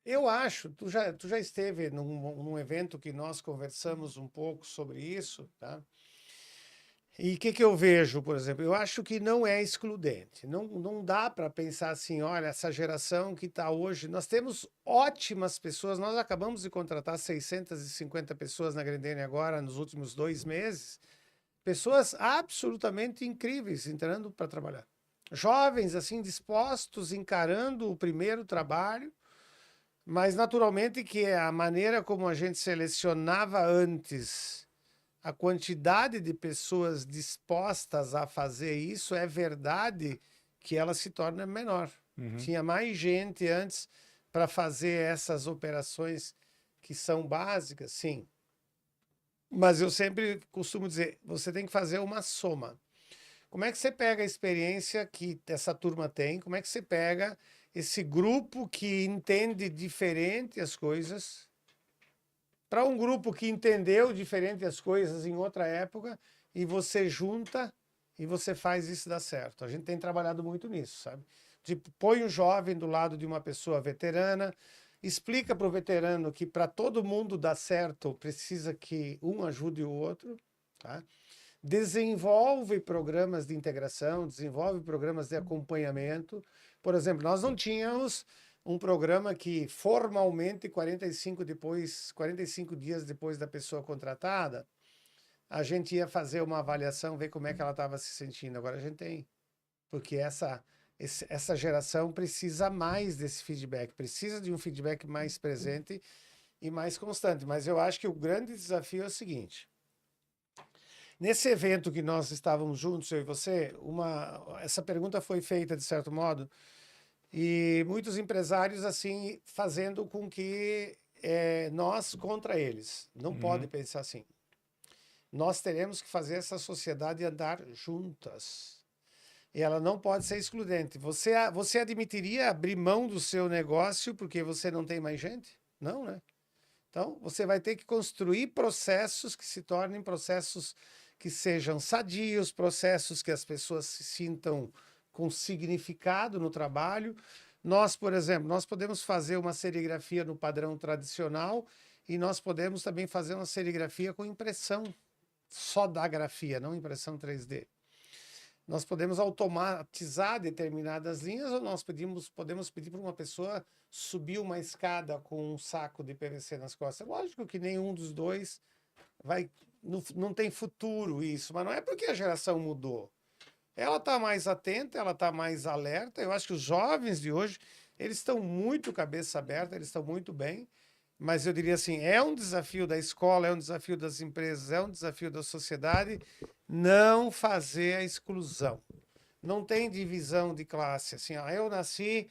S2: Eu acho, tu já esteve num evento que nós conversamos um pouco sobre isso, tá? E o que eu vejo, por exemplo? Eu acho que não é excludente. Não dá para pensar assim, olha, essa geração que está hoje. Nós temos ótimas pessoas. Nós acabamos de contratar 650 pessoas na Grendene agora, nos últimos 2 meses. Pessoas absolutamente incríveis entrando para trabalhar. Jovens, assim, dispostos, encarando o primeiro trabalho. Mas, naturalmente, que a maneira como a gente selecionava antes a quantidade de pessoas dispostas a fazer isso, é verdade que ela se torna menor.
S1: Uhum.
S2: Tinha mais gente antes para fazer essas operações que são básicas, sim. Mas eu sempre costumo dizer, você tem que fazer uma soma. Como é que você pega a experiência que essa turma tem? Como é que você pega esse grupo que entende diferente as coisas para um grupo que entendeu diferente as coisas em outra época e você junta e você faz isso dar certo. A gente tem trabalhado muito nisso, sabe? Tipo, põe um jovem do lado de uma pessoa veterana, explica para o veterano que para todo mundo dar certo precisa que um ajude o outro, tá? Desenvolve programas de integração, desenvolve programas de acompanhamento. Por exemplo, nós não tínhamos um programa que formalmente 45 dias depois da pessoa contratada, a gente ia fazer uma avaliação, ver como é que ela estava se sentindo. Agora a gente tem, porque essa geração precisa mais desse feedback, precisa de um feedback mais presente e mais constante. Mas eu acho que o grande desafio é o seguinte: nesse evento que nós estávamos juntos, eu e você, essa pergunta foi feita de certo modo, e muitos empresários assim fazendo com que nós contra eles. Não pode
S1: Uhum.
S2: pensar assim. Nós teremos que fazer essa sociedade andar juntas. E ela não pode ser excludente. Você admitiria abrir mão do seu negócio porque você não tem mais gente? Não, né? Então, você vai ter que construir processos que se tornem processos que sejam sadios, processos que as pessoas se sintam com significado no trabalho. Nós, por exemplo, nós podemos fazer uma serigrafia no padrão tradicional e nós podemos também fazer uma serigrafia com impressão só da grafia, não impressão 3D. Nós podemos automatizar determinadas linhas ou nós podemos pedir para uma pessoa subir uma escada com um saco de PVC nas costas. Lógico que nenhum dos dois vai. Não tem futuro isso, mas não é porque a geração mudou. Ela está mais atenta, ela está mais alerta. Eu acho que os jovens de hoje, eles estão muito cabeça aberta, eles estão muito bem. Mas eu diria assim, é um desafio da escola, é um desafio das empresas, é um desafio da sociedade não fazer a exclusão. Não tem divisão de classe. Assim, ó, eu nasci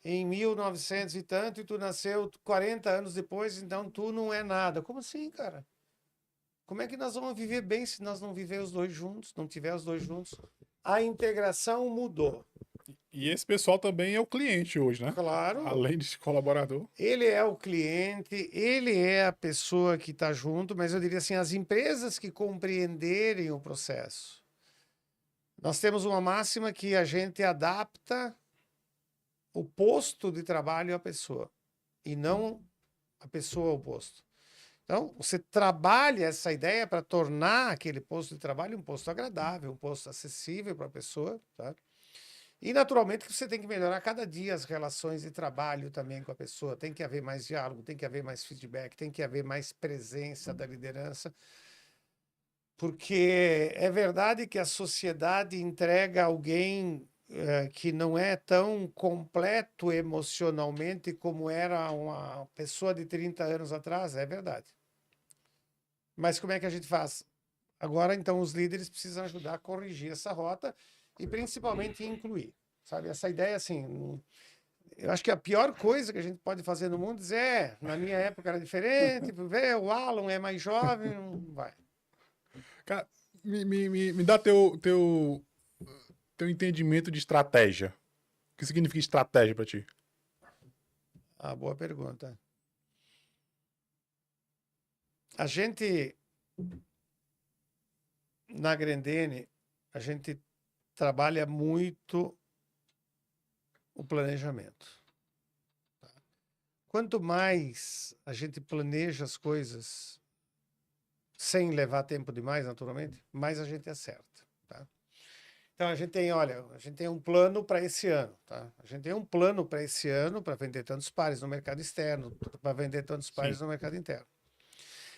S2: em 1900 e tanto e tu nasceu 40 anos depois, então tu não é nada. Como assim, cara? Como é que nós vamos viver bem se nós não viver os dois juntos, não tiver os dois juntos? A integração mudou.
S1: E esse pessoal também é o cliente hoje, né?
S2: Claro,
S1: Além de colaborador.
S2: ele é o cliente, ele é a pessoa que está junto, mas eu diria assim, as empresas que compreenderem o processo. Nós temos uma máxima que a gente adapta o posto de trabalho à pessoa e não a pessoa ao posto. Então, você trabalha essa ideia para tornar aquele posto de trabalho um posto agradável, um posto acessível para a pessoa, tá? E, naturalmente, você tem que melhorar cada dia as relações de trabalho também com a pessoa. Tem que haver mais diálogo, tem que haver mais feedback, tem que haver mais presença da liderança. Porque é verdade que a sociedade entrega alguém que não é tão completo emocionalmente como era uma pessoa de 30 anos atrás, é verdade. Mas como é que a gente faz? Agora, então, os líderes precisam ajudar a corrigir essa rota e principalmente incluir, sabe? Essa ideia, assim, eu acho que a pior coisa que a gente pode fazer no mundo é dizer, na minha época era diferente, o Alan é mais jovem, não vai.
S1: Cara, me dá teu entendimento de estratégia. O que significa estratégia pra ti?
S2: Ah, boa pergunta. A gente, na Grendene, a gente trabalha muito o planejamento. Quanto mais a gente planeja as coisas, sem levar tempo demais, naturalmente, mais a gente acerta, tá? Então a gente tem, olha, a gente tem um plano para esse ano, tá? A gente tem um plano para esse ano para vender tantos pares no mercado externo, para vender tantos pares
S1: Sim.
S2: no mercado interno.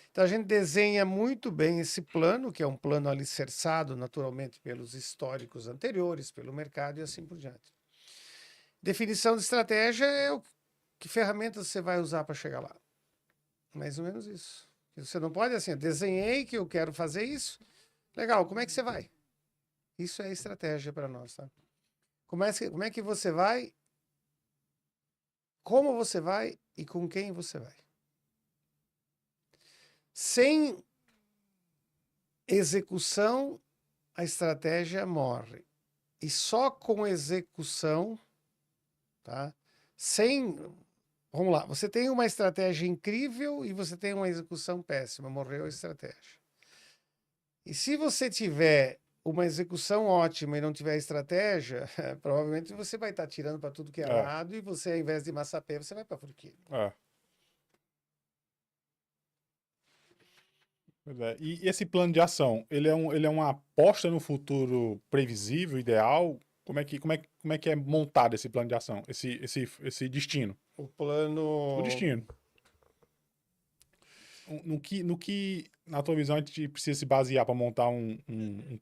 S2: Então a gente desenha muito bem esse plano, que é um plano alicerçado naturalmente pelos históricos anteriores, pelo mercado e assim por diante. Definição de estratégia é que ferramentas você vai usar para chegar lá. Mais ou menos isso. Você não pode assim, desenhei que eu quero fazer isso. Legal, como é que você vai? Isso é estratégia para nós, tá? Como é que você vai? Como você vai e com quem você vai? Sem execução, a estratégia morre. E só com execução, tá? Sem. Vamos lá, você tem uma estratégia incrível e você tem uma execução péssima, morreu a estratégia. E se você tiver uma execução ótima e não tiver estratégia, provavelmente você vai estar tirando para tudo que é lado e você, ao invés de massapé, você vai para forquilha.
S1: Pois é. E esse plano de ação, ele é uma aposta no futuro previsível, ideal? Como é que é montado esse plano de ação, esse destino?
S2: O
S1: O
S2: plano.
S1: destino. No que, na tua visão, a gente precisa se basear para montar um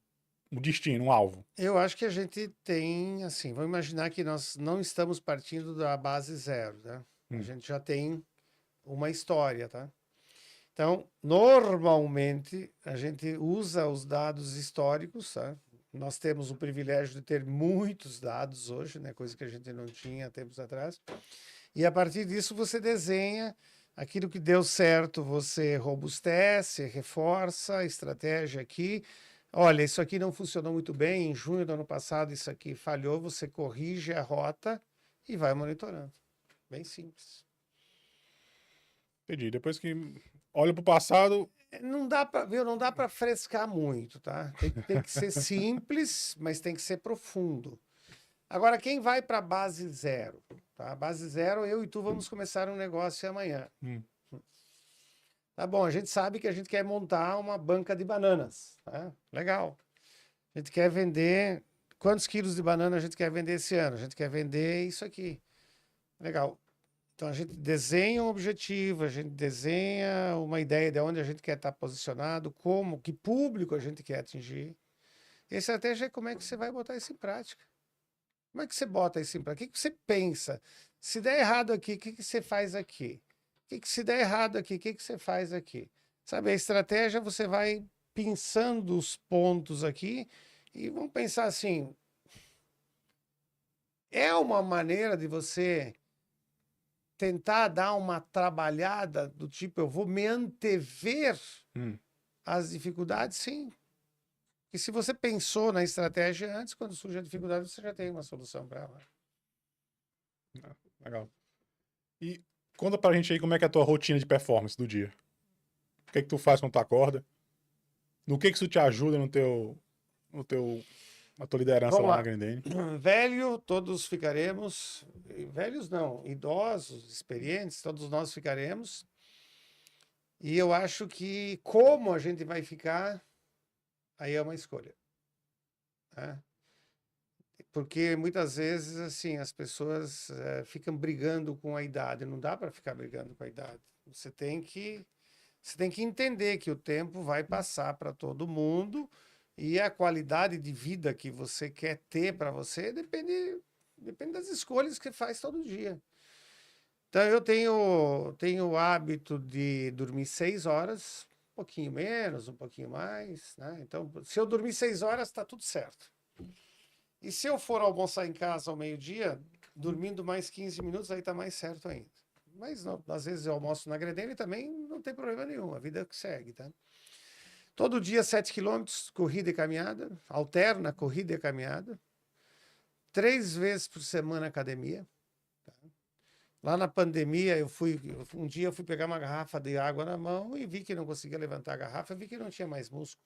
S1: destino, um alvo?
S2: Eu acho que a gente tem, assim, vamos imaginar que nós não estamos partindo da base zero, né? A gente já tem uma história, tá? Então, normalmente, a gente usa os dados históricos, tá? Nós temos o privilégio de ter muitos dados hoje, né? Coisa que a gente não tinha tempos atrás. E a partir disso, você desenha aquilo que deu certo, você robustece, reforça a estratégia aqui. Olha, isso aqui não funcionou muito bem. Em junho do ano passado, isso aqui falhou. Você corrige a rota e vai monitorando. Bem simples.
S1: Entendi. Depois que olha para o passado.
S2: Não dá para, viu? Não dá para frescar muito, tá? Tem que ser simples, mas tem que ser profundo. Agora, quem vai para a base zero? Tá? Base zero, eu e tu vamos começar um negócio amanhã. Tá bom, a gente sabe que a gente quer montar uma banca de bananas. Tá? Legal. A gente quer vender. Quantos quilos de banana a gente quer vender esse ano? A gente quer vender isso aqui. Legal. Então a gente desenha um objetivo, a gente desenha uma ideia de onde a gente quer estar posicionado, como, que público a gente quer atingir. E a estratégia é como é que você vai botar isso em prática. Como é que você bota isso em prática? O que você pensa? Se der errado aqui, o que você faz aqui? Se der errado aqui, o que você faz aqui? Sabe, a estratégia você vai pensando os pontos aqui e vamos pensar assim, é uma maneira de você tentar dar uma trabalhada do tipo, eu vou me antever às dificuldades, sim. E se você pensou na estratégia antes, quando surge a dificuldade, você já tem uma solução para ela.
S1: Legal. E conta pra gente aí como é que é a tua rotina de performance do dia. O que é que tu faz quando tu acorda? No que isso te ajuda na tua liderança
S2: Vamos
S1: lá na
S2: lá.
S1: Grendene?
S2: Velho, todos ficaremos. Velhos não, idosos, experientes, todos nós ficaremos. E eu acho que como a gente vai ficar, aí é uma escolha. Né? Porque muitas vezes, assim, as pessoas ficam brigando com a idade. Não dá para ficar brigando com a idade. Você tem que entender que o tempo vai passar para todo mundo e a qualidade de vida que você quer ter para você depende das escolhas que faz todo dia. Então, eu tenho o hábito de dormir 6 horas, um pouquinho menos, um pouquinho mais, né? Então, se eu dormir 6 horas, está tudo certo. E se eu for almoçar em casa ao meio-dia, dormindo mais 15 minutos, aí está mais certo ainda. Mas não, às vezes eu almoço na Grendene e também não tem problema nenhum, a vida que segue, tá? Todo dia 7 quilômetros, corrida e caminhada, alterna corrida e caminhada. 3 vezes por semana academia. Tá? Lá na pandemia, um dia eu fui pegar uma garrafa de água na mão e vi que não conseguia levantar a garrafa, vi que não tinha mais músculo.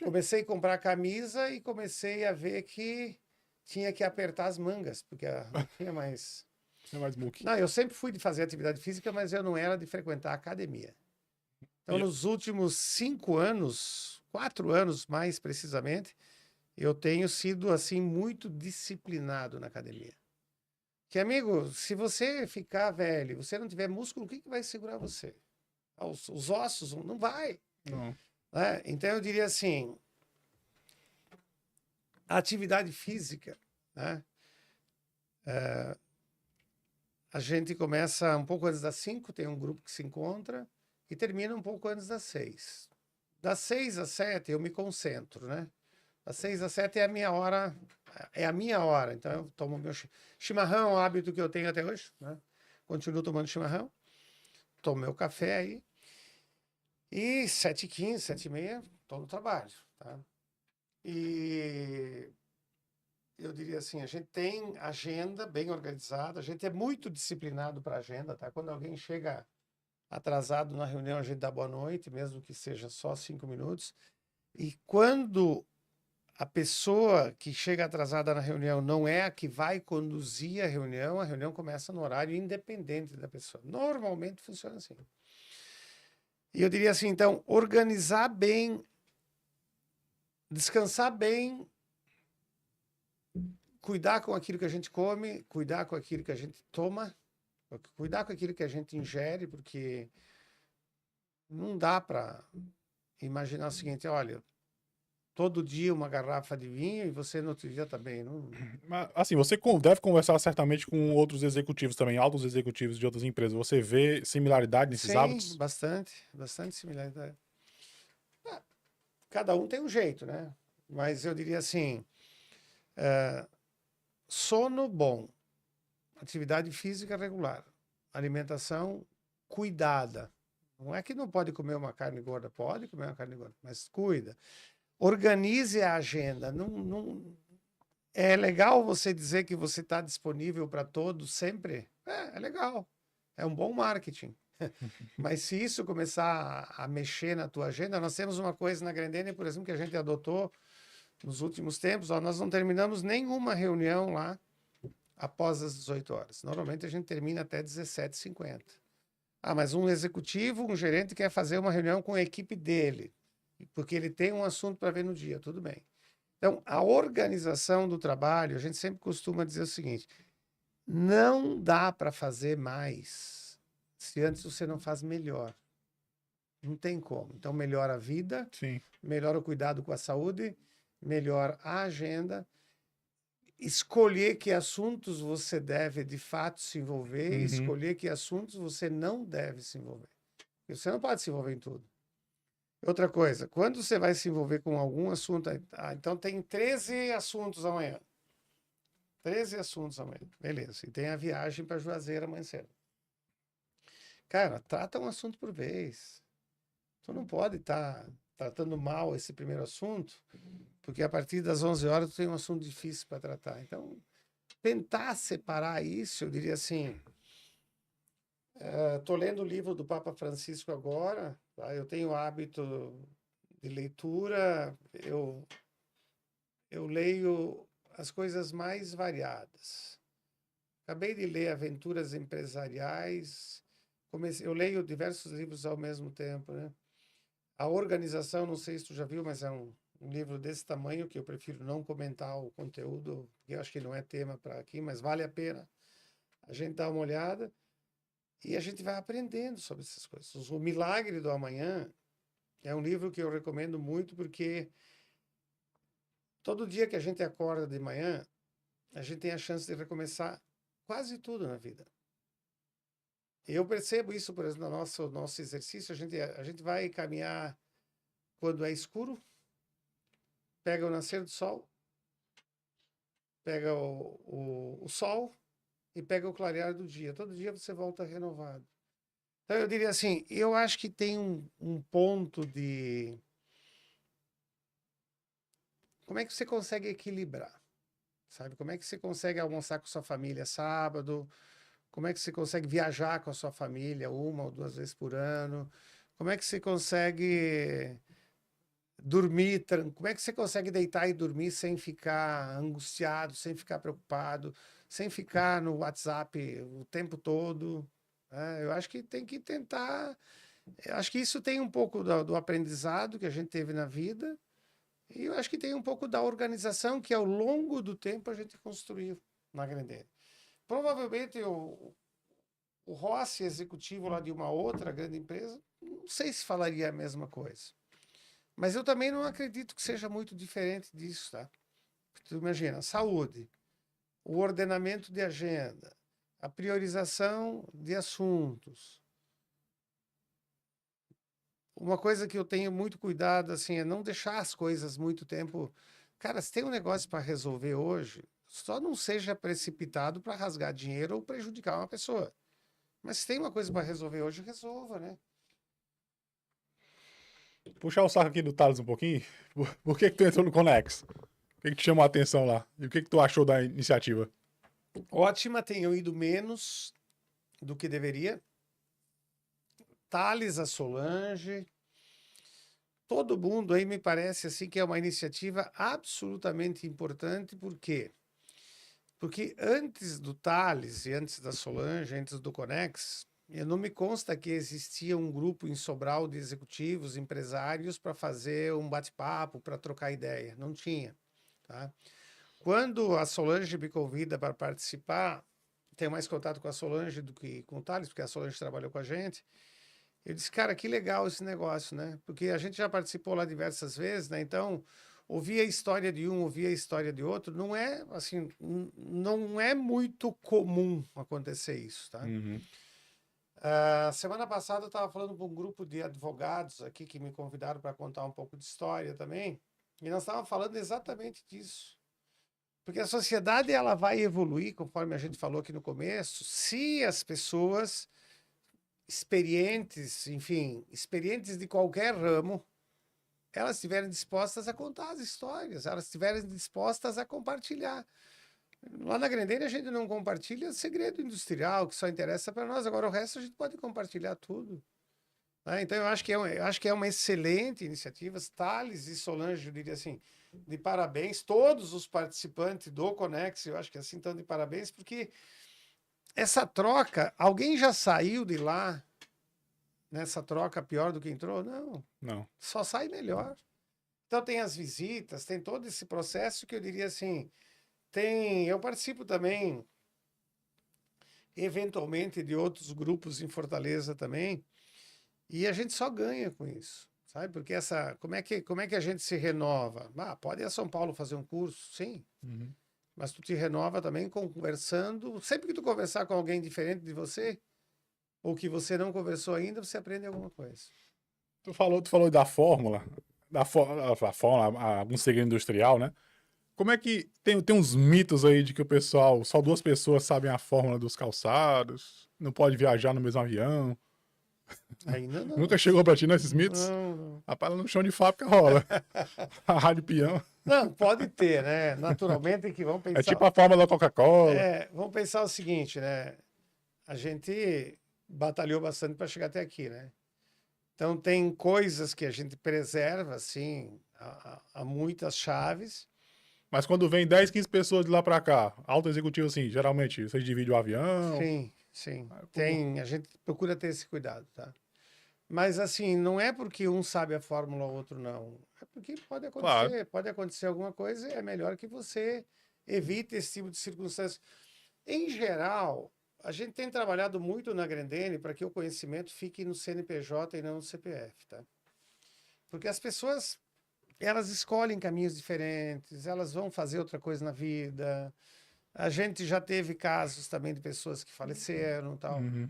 S2: Comecei a comprar camisa e comecei a ver que tinha que apertar as mangas, porque não tinha mais...
S1: Não é mais muque.
S2: Não, eu sempre fui de fazer atividade física, mas eu não era de frequentar a academia. Então, nos últimos 5 anos, 4 anos mais precisamente, eu tenho sido assim muito disciplinado na academia. Que, amigo, se você ficar velho, você não tiver músculo, o que vai segurar você? Os ossos, não vai.
S1: Não.
S2: Né? Então, eu diria assim, a atividade física, né? A gente começa um pouco antes das 5, tem um grupo que se encontra, e termina um pouco antes das 6. Das 6 às 7 eu me concentro, né? Das 6 às 7 é a minha hora, Então eu tomo meu chimarrão, é um hábito que eu tenho até hoje, né? Continuo tomando chimarrão, tomo meu café aí, e 7h15, 7h30, estou no trabalho, tá? E eu diria assim, a gente tem agenda bem organizada, a gente é muito disciplinado para a agenda, tá? Quando alguém chega atrasado na reunião, a gente dá boa noite, mesmo que seja só 5 minutos. E quando a pessoa que chega atrasada na reunião não é a que vai conduzir a reunião começa no horário independente da pessoa. Normalmente funciona assim. E eu diria assim, então, organizar bem, descansar bem, cuidar com aquilo que a gente come, cuidar com aquilo que a gente toma, cuidar com aquilo que a gente ingere, porque não dá para imaginar o seguinte, olha, todo dia uma garrafa de vinho e você no outro dia também. Não...
S1: Mas, assim, você deve conversar certamente com outros executivos também, altos executivos de outras empresas. Você vê similaridade nesses
S2: Sim,
S1: hábitos?
S2: bastante similaridade. Ah, cada um tem um jeito, né? Mas eu diria assim, sono bom, atividade física regular, alimentação cuidada. Não é que não pode comer uma carne gorda, pode comer uma carne gorda, mas cuida. Organize a agenda. É legal você dizer que você está disponível para todos sempre? É legal. É um bom marketing. Mas se isso começar a mexer na tua agenda, nós temos uma coisa na Grendene, por exemplo, que a gente adotou nos últimos tempos, ó, nós não terminamos nenhuma reunião lá após as 18 horas. Normalmente a gente termina até 17h50. Ah, mas um executivo, um gerente quer fazer uma reunião com a equipe dele, porque ele tem um assunto para ver no dia, tudo bem. Então, a organização do trabalho, a gente sempre costuma dizer o seguinte: não dá para fazer mais se antes você não faz melhor. Não tem como. Então, melhora a vida,
S1: Sim.
S2: melhora o cuidado com a saúde, melhora a agenda, escolher que assuntos você deve de fato se envolver,
S1: Uhum.
S2: escolher que assuntos você não deve se envolver. Porque você não pode se envolver em tudo. Outra coisa, quando você vai se envolver com algum assunto, então tem 13 assuntos amanhã. 13 assuntos amanhã. Beleza. E tem a viagem para Juazeiro amanhã cedo. Cara, trata um assunto por vez. Tu não pode estar tratando mal esse primeiro assunto, porque a partir das 11 horas tu tem um assunto difícil para tratar. Então, tentar separar isso, eu diria assim, estou lendo o livro do Papa Francisco agora, tá? Eu tenho o hábito de leitura, eu leio as coisas mais variadas. Acabei de ler Aventuras Empresariais, eu leio diversos livros ao mesmo tempo, né? A Organização, não sei se tu já viu, mas é um livro desse tamanho que eu prefiro não comentar o conteúdo, porque eu acho que não é tema para aqui, mas vale a pena a gente dar uma olhada e a gente vai aprendendo sobre essas coisas. O Milagre do Amanhã é um livro que eu recomendo muito porque todo dia que a gente acorda de manhã, a gente tem a chance de recomeçar quase tudo na vida. Eu percebo isso, por exemplo, no nosso exercício, a gente vai caminhar quando é escuro, pega o nascer do sol, pega o sol e pega o clarear do dia. Todo dia você volta renovado. Então, eu diria assim, eu acho que tem um ponto de... Como é que você consegue equilibrar? Sabe? Como é que você consegue almoçar com sua família sábado? Como é que você consegue viajar com a sua família 1 ou 2 vezes por ano? Como é que você consegue dormir? Como é que você consegue deitar e dormir sem ficar angustiado, sem ficar preocupado, sem ficar no WhatsApp o tempo todo? Eu acho que tem que tentar Eu acho que isso tem um pouco do aprendizado que a gente teve na vida, e eu acho que tem um pouco da organização que ao longo do tempo a gente construiu na Grendene. Provavelmente o Rossi, executivo lá de uma outra grande empresa, não sei se falaria a mesma coisa. Mas eu também não acredito que seja muito diferente disso, tá? Tu imagina, saúde, o ordenamento de agenda, a priorização de assuntos. Uma coisa que eu tenho muito cuidado, assim, é não deixar as coisas muito tempo. Cara, se tem um negócio para resolver hoje, só não seja precipitado para rasgar dinheiro ou prejudicar uma pessoa. Mas se tem uma coisa para resolver hoje, resolva, né?
S1: Puxar o saco aqui do Thales um pouquinho. Por que tu entrou no Conex? O que te chamou a atenção lá? E o que tu achou da iniciativa?
S2: Ótima, tenho ido menos do que deveria. Thales, a Solange, todo mundo aí me parece assim que é uma iniciativa absolutamente importante. Por quê? Porque antes do Thales e antes da Solange, antes do Conex, não me consta que existia um grupo em Sobral de executivos, empresários para fazer um bate-papo, para trocar ideia. Não tinha, tá? Quando a Solange me convida para participar, tenho mais contato com a Solange do que com o Thales, porque a Solange trabalhou com a gente. Eu disse, cara, que legal esse negócio, né? Porque a gente já participou lá diversas vezes, né? Então, ouvir a história de um, ouvir a história de outro, não é assim, não é muito comum acontecer isso, tá?
S1: Uhum.
S2: Semana passada eu estava falando com um grupo de advogados aqui que me convidaram para contar um pouco de história também, e nós estávamos falando exatamente disso. Porque a sociedade ela vai evoluir, conforme a gente falou aqui no começo, se as pessoas experientes, enfim, experientes de qualquer ramo, elas estiverem dispostas a contar as histórias, elas estiverem dispostas a compartilhar. Lá na Grendene a gente não compartilha segredo industrial, que só interessa para nós, agora o resto a gente pode compartilhar tudo. Né? Então eu acho que é uma excelente iniciativa. Thales e Solange, eu diria assim, de parabéns. Todos os participantes do Conex, eu acho que assim estão de parabéns, porque essa troca, alguém já saiu de lá nessa troca pior do que entrou? Não,
S1: Não.
S2: só sai melhor. Então tem as visitas, tem todo esse processo que eu diria assim, eu participo também eventualmente de outros grupos em Fortaleza também, e a gente só ganha com isso, sabe? Porque como é que a gente se renova? Pode ir a São Paulo fazer um curso, sim,
S1: Uhum.
S2: mas tu te renova também conversando. Sempre que tu conversar com alguém diferente de você, ou que você não conversou ainda, você aprende alguma coisa.
S1: Tu falou da fórmula, a fórmula, algum segredo industrial, né? Como é que tem uns mitos aí de que o pessoal, só duas pessoas sabem a fórmula dos calçados, não pode viajar no mesmo avião?
S2: Ainda
S1: Nunca
S2: não.
S1: chegou pra ti nesses mitos?
S2: Não, não.
S1: Rapaz, no chão de fábrica rola. A rádio peão.
S2: Não, pode ter, né? Naturalmente que vamos
S1: É
S2: pensar.
S1: tipo a fórmula da Coca-Cola.
S2: Vamos pensar o seguinte, né? A gente batalhou bastante para chegar até aqui, né? Então tem coisas que a gente preserva, assim, há muitas chaves.
S1: Mas quando vem 10, 15 pessoas de lá pra cá, alto executivo assim, geralmente vocês dividem o avião.
S2: Sim, sim.
S1: Como?
S2: A gente procura ter esse cuidado, tá? Mas assim, não é porque um sabe a fórmula, o outro não. É porque
S1: Claro.
S2: pode acontecer alguma coisa, é melhor que você evite esse tipo de circunstância. Em geral, a gente tem trabalhado muito na Grendene para que o conhecimento fique no CNPJ e não no CPF, tá? Porque as pessoas, elas escolhem caminhos diferentes, elas vão fazer outra coisa na vida. A gente já teve casos também de pessoas que faleceram e tal.
S1: Uhum.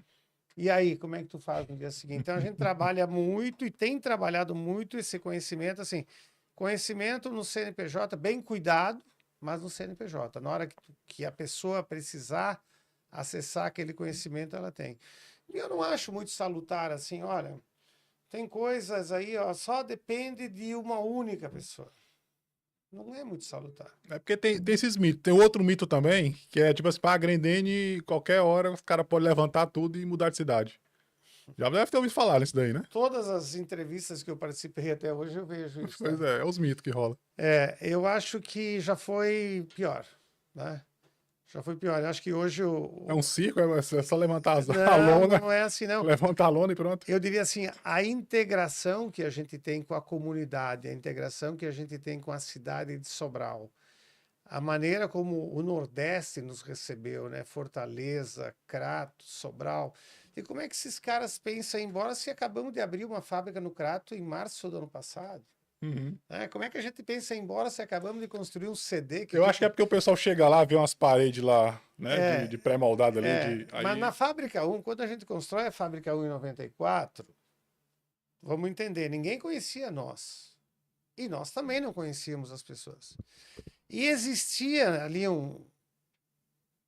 S2: E aí, como é que tu faz no dia seguinte? Então, a gente trabalha muito e tem trabalhado muito esse conhecimento, assim, conhecimento no CNPJ, bem cuidado, mas no CNPJ. Na hora que a pessoa precisar acessar aquele conhecimento, ela tem. E eu não acho muito salutar, assim, olha, tem coisas aí, ó, só depende de uma única pessoa. Não é muito salutar.
S1: É porque tem esses mitos. Tem outro mito também, que é tipo assim, a Grendene, qualquer hora, os caras podem levantar tudo e mudar de cidade. Já deve ter ouvido falar nisso daí, né?
S2: Todas as entrevistas que eu participei até hoje, eu vejo isso,
S1: Pois
S2: tá?
S1: é os mitos que rola.
S2: Eu acho que já foi pior, né? Já foi pior. Eu acho que hoje
S1: É um circo, é só levantar a
S2: Não,
S1: lona,
S2: não é assim, não.
S1: levanta a lona e pronto.
S2: Eu diria assim, a integração que a gente tem com a comunidade, a integração que a gente tem com a cidade de Sobral, a maneira como o Nordeste nos recebeu, né? Fortaleza, Crato, Sobral. E como é que esses caras pensam em ir embora se acabamos de abrir uma fábrica no Crato em março do ano passado?
S1: Uhum.
S2: Né? Como é que a gente pensa em ir embora se acabamos de construir um CD que
S1: Eu acho que é porque o pessoal chega lá, vê umas paredes lá, né, de pré-moldado ali,
S2: Mas na
S1: aí...
S2: fábrica 1, quando a gente constrói a fábrica 1 em 94, vamos entender, ninguém conhecia nós. E nós também não conhecíamos as pessoas. E existia ali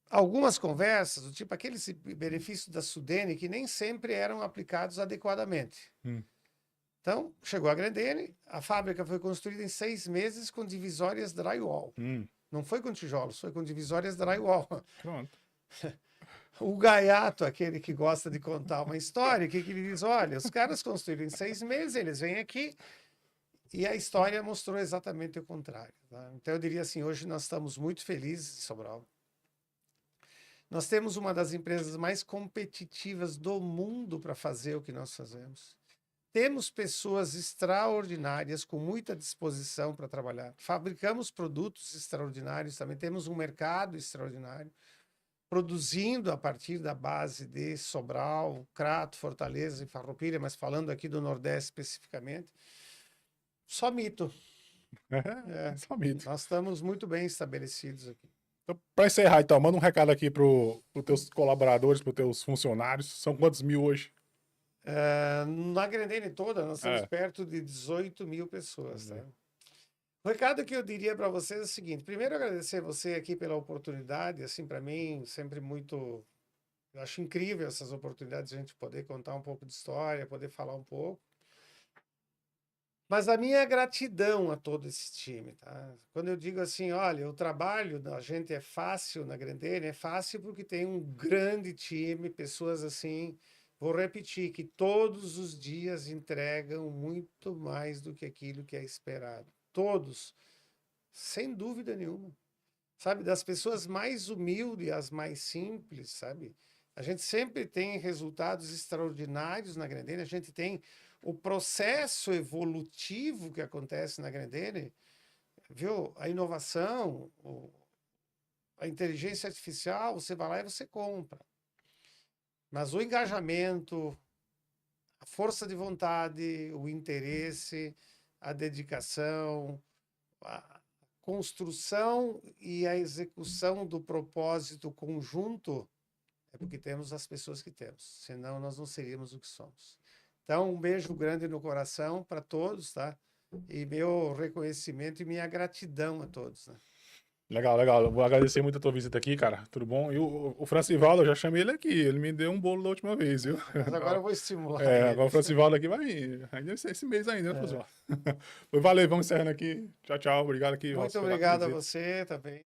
S2: algumas conversas, do tipo aqueles benefícios da Sudene que nem sempre eram aplicados adequadamente. Então, chegou a Grendene, a fábrica foi construída em 6 meses com divisórias drywall. Não foi com tijolos, foi com divisórias drywall.
S1: Pronto.
S2: O Gaiato, aquele que gosta de contar uma história, que ele diz, olha, os caras construíram em 6 meses, eles vêm aqui, e a história mostrou exatamente o contrário. Tá? Então, eu diria assim, hoje nós estamos muito felizes em Sobral. Nós temos uma das empresas mais competitivas do mundo para fazer o que nós fazemos. Temos pessoas extraordinárias, com muita disposição para trabalhar. Fabricamos produtos extraordinários, também temos um mercado extraordinário, produzindo a partir da base de Sobral, Crato, Fortaleza e Farroupilha, mas falando aqui do Nordeste especificamente. Só mito.
S1: Só mito.
S2: Nós estamos muito bem estabelecidos aqui.
S1: Então, para encerrar, então, manda um recado aqui para os teus colaboradores, para os teus funcionários. São quantos mil hoje?
S2: Na Grendene toda, nós estamos perto de 18 mil pessoas. Tá? O recado que eu diria para vocês é o seguinte: primeiro, agradecer você aqui pela oportunidade. Assim, para mim, sempre muito. Eu acho incrível essas oportunidades de a gente poder contar um pouco de história, poder falar um pouco. Mas a minha gratidão a todo esse time, tá? Quando eu digo assim, olha, o trabalho da gente é fácil na Grendene, é fácil porque tem um grande time, pessoas assim. Vou repetir que todos os dias entregam muito mais do que aquilo que é esperado. Todos, sem dúvida nenhuma. Sabe, das pessoas mais humildes às mais simples, sabe? A gente sempre tem resultados extraordinários na Grendene, a gente tem o processo evolutivo que acontece na Grendene, viu? A inovação, a inteligência artificial, você vai lá e você compra. Mas o engajamento, a força de vontade, o interesse, a dedicação, a construção e a execução do propósito conjunto é porque temos as pessoas que temos. Senão nós não seríamos o que somos. Então, um beijo grande no coração para todos, tá? E meu reconhecimento e minha gratidão a todos, né?
S1: Legal, legal. Eu vou agradecer muito a tua visita aqui, cara. Tudo bom? E o Francivaldo, eu já chamei ele aqui. Ele me deu um bolo da última vez, viu?
S2: Mas agora eu vou estimular ele.
S1: Agora o Francivaldo aqui vai vir. Ainda esse mês ainda, né, Francivaldo? Valeu, vamos encerrando aqui. Tchau, tchau. Obrigado aqui.
S2: Muito obrigado a você também.